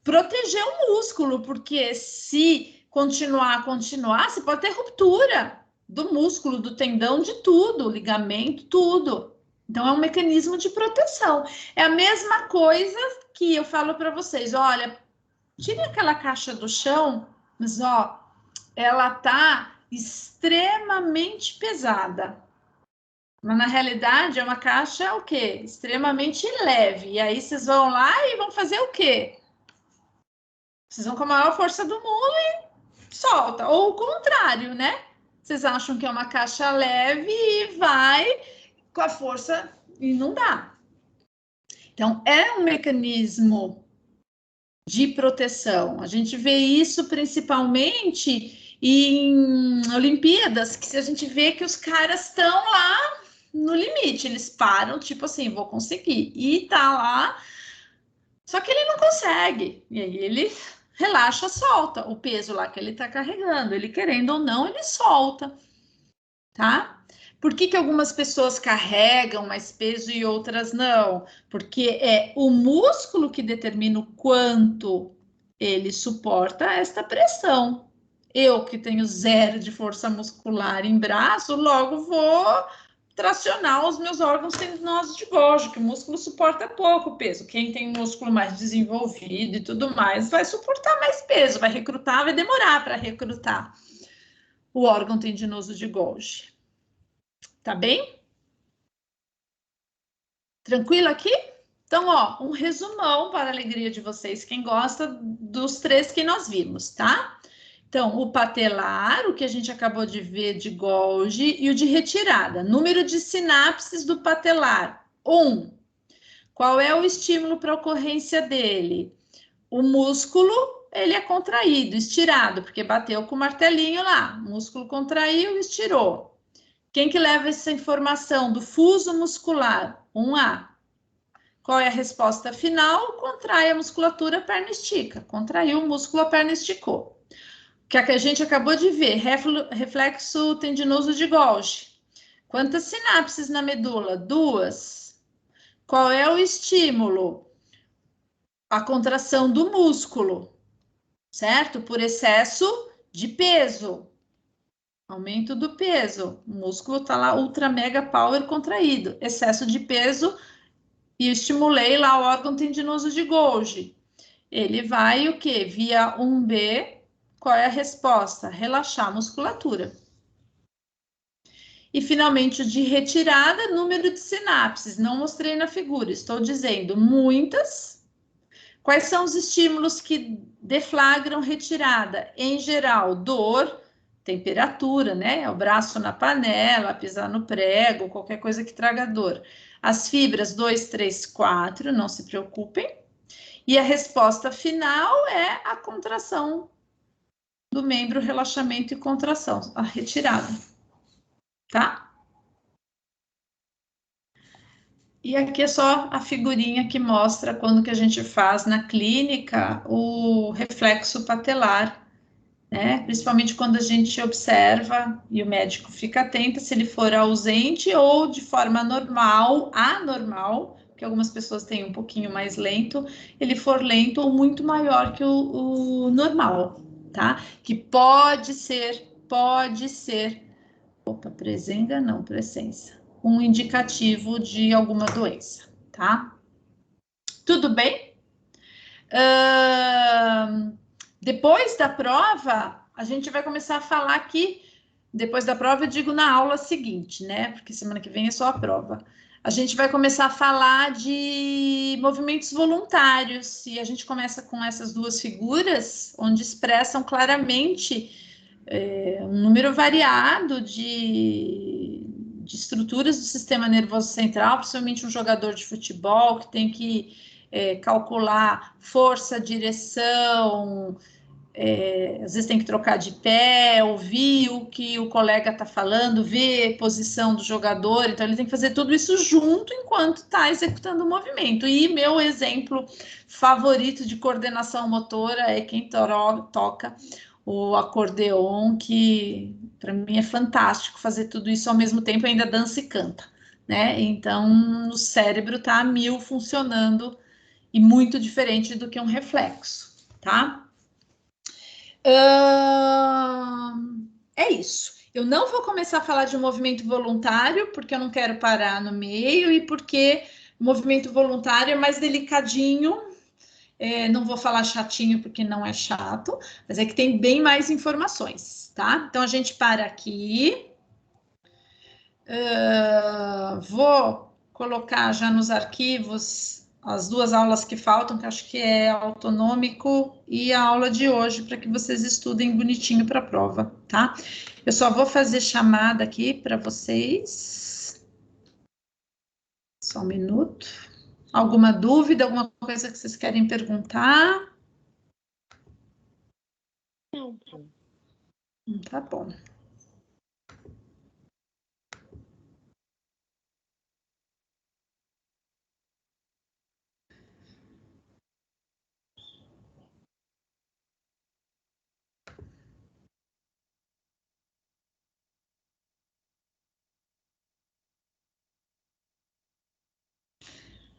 proteger o músculo, porque se continuar, você pode ter ruptura do músculo, do tendão, de tudo, ligamento, tudo. Então, é um mecanismo de proteção. É a mesma coisa que eu falo para vocês, olha, tire aquela caixa do chão, mas, ó, ela tá extremamente pesada. Mas, na realidade, é uma caixa, o quê? Extremamente leve. E aí, vocês vão lá e vão fazer o quê? Vocês vão com a maior força do mundo e solta. Ou o contrário, né? Vocês acham que é uma caixa leve e vai com a força e não dá. Então, é um mecanismo de proteção. A gente vê isso principalmente em Olimpíadas, que a gente vê que os caras estão lá no limite, eles param, tipo assim, vou conseguir. E tá lá, só que ele não consegue. E aí ele relaxa, solta o peso lá que ele tá carregando. Ele querendo ou não, ele solta, tá? Por que algumas pessoas carregam mais peso e outras não? Porque é o músculo que determina o quanto ele suporta esta pressão. Eu, que tenho 0 de força muscular em braço, logo vou tracionar os meus órgãos tendinosos de Golgi, que o músculo suporta pouco peso. Quem tem músculo mais desenvolvido e tudo mais, vai suportar mais peso, vai recrutar, vai demorar para recrutar o órgão tendinoso de Golgi. Tá bem? Tranquilo aqui? Então, ó, um resumão para a alegria de vocês, quem gosta dos 3 que nós vimos, tá? Então, o patelar, o que a gente acabou de ver de Golgi, e o de retirada. Número de sinapses do patelar, 1. Qual é o estímulo para a ocorrência dele? O músculo, ele é contraído, estirado, porque bateu com o martelinho lá. O músculo contraiu, estirou. Quem que leva essa informação do fuso muscular? 1A. Qual é a resposta final? Contrai a musculatura, a perna estica. Contraiu o músculo, a perna esticou. O que a gente acabou de ver, reflexo tendinoso de Golgi. Quantas sinapses na medula? 2. Qual é o estímulo? a contração do músculo, certo? Por excesso de peso. Aumento do peso. O músculo está lá ultra mega power contraído. Excesso de peso e estimulei lá o órgão tendinoso de Golgi. Ele vai o quê? Via 1B. Qual é a resposta? Relaxar a musculatura. E finalmente o de retirada, número de sinapses. Não mostrei na figura, estou dizendo muitas. Quais são os estímulos que deflagram retirada? Em geral, dor, temperatura, né? O braço na panela, pisar no prego, qualquer coisa que traga dor. As fibras 2, 3, 4, não se preocupem. E a resposta final é a contração do membro, relaxamento e contração, a retirada, tá? E aqui é só a figurinha que mostra quando que a gente faz na clínica o reflexo patelar, né? Principalmente quando a gente observa e o médico fica atento se ele for ausente ou de forma normal, anormal, que algumas pessoas têm um pouquinho mais lento, ele for lento ou muito maior que o normal, tá? Que pode ser, opa, presença não, presença, um indicativo de alguma doença, tá? Tudo bem? Depois da prova, a gente vai começar a falar aqui. Depois da prova, eu digo na aula seguinte, né? Porque semana que vem é só a prova. A gente vai começar a falar de movimentos voluntários. E a gente começa com essas duas figuras, onde expressam claramente um número variado de estruturas do sistema nervoso central, principalmente um jogador de futebol que tem que calcular força, direção, às vezes tem que trocar de pé, ouvir o que o colega está falando, ver a posição do jogador, então ele tem que fazer tudo isso junto enquanto está executando o movimento. E meu exemplo favorito de coordenação motora é quem toca o acordeon, que para mim é fantástico fazer tudo isso ao mesmo tempo, ainda dança e canta, né? Então o cérebro está a mil funcionando e muito diferente do que um reflexo, tá? É isso. Eu não vou começar a falar de movimento voluntário, porque eu não quero parar no meio e porque o movimento voluntário é mais delicadinho. Não vou falar chatinho, porque não é chato, mas é que tem bem mais informações, tá? Então, a gente para aqui. Vou colocar já nos arquivos as duas aulas que faltam, que acho que é autonômico e a aula de hoje, para que vocês estudem bonitinho para a prova, tá? Eu só vou fazer chamada aqui para vocês. Só um minuto. Alguma dúvida, alguma coisa que vocês querem perguntar? Não. Tá bom.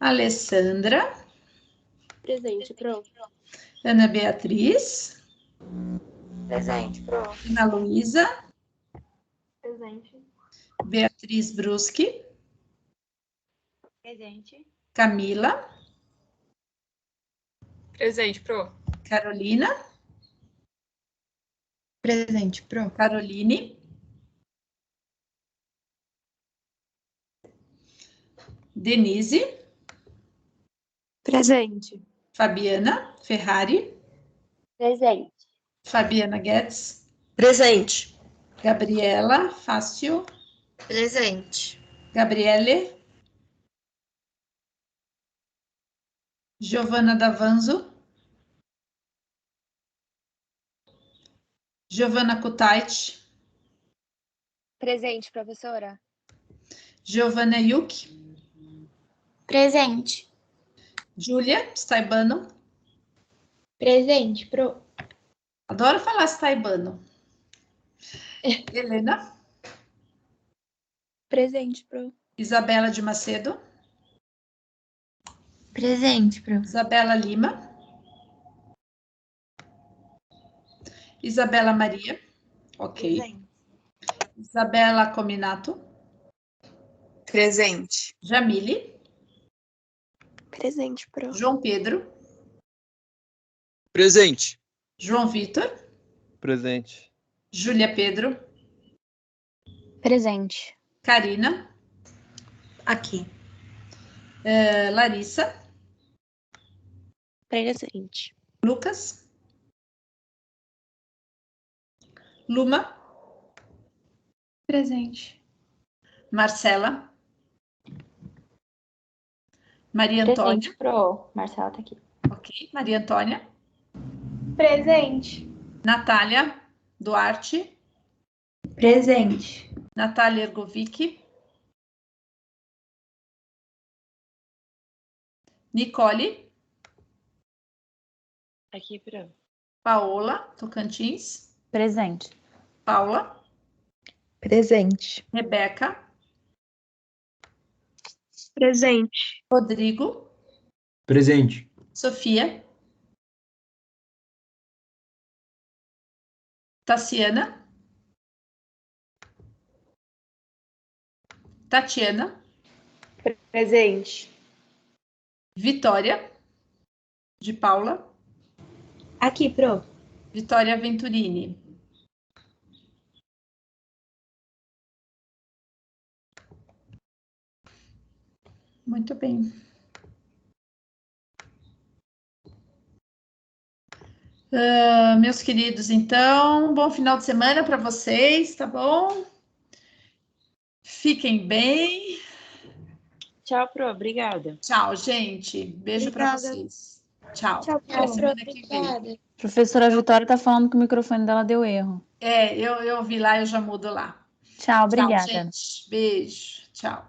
Alessandra. Presente, pro. Ana Beatriz. Presente, pro. Ana Luísa. Presente. Beatriz Bruschi. Presente. Camila. Presente, pro. Carolina. Presente, pro. Caroline. Denise. Presente. Fabiana Ferrari. Presente. Fabiana Guedes. Presente. Gabriela Fácio. Presente. Gabriele. Giovana Davanzo. Giovana Kutait. Presente, professora. Giovana Yuk. Presente. Júlia Staibano. Presente, pro. Adoro falar Staibano. Helena. Presente, pro. Isabela de Macedo. Presente, Pro. Isabela Lima. Isabela Maria. Ok. Presente. Isabela Cominato. Presente. Jamile. Presente, Pro. João Pedro. Presente. João Vitor. Presente. Júlia Pedro. Presente. Karina. Aqui. Larissa. Presente. Lucas. Luma. Presente. Marcela. Maria Antônia. Presente, Pro. Marcela tá aqui. Ok. Maria Antônia. Presente. Natália Duarte. Presente. Natália Ergovic. Nicole. Aqui, Pro. Paola Tocantins. Presente. Paula. Presente. Rebeca. Presente. Rodrigo. Presente. Sofia. Tassiana. Tatiana. Presente. Vitória. De Paula. Aqui, Pro. Vitória Venturini. Muito bem. Meus queridos, então, bom final de semana para vocês, tá bom? Fiquem bem. Tchau, Pro. Obrigada. Tchau, gente. Beijo para Obrigada. vocês. Tchau. Tchau, Até Pro. semana que vem. Professora Vitória tá falando que o microfone dela deu erro. Eu vi lá, eu já mudo lá. Tchau, Tchau, obrigada. gente. Beijo. Tchau.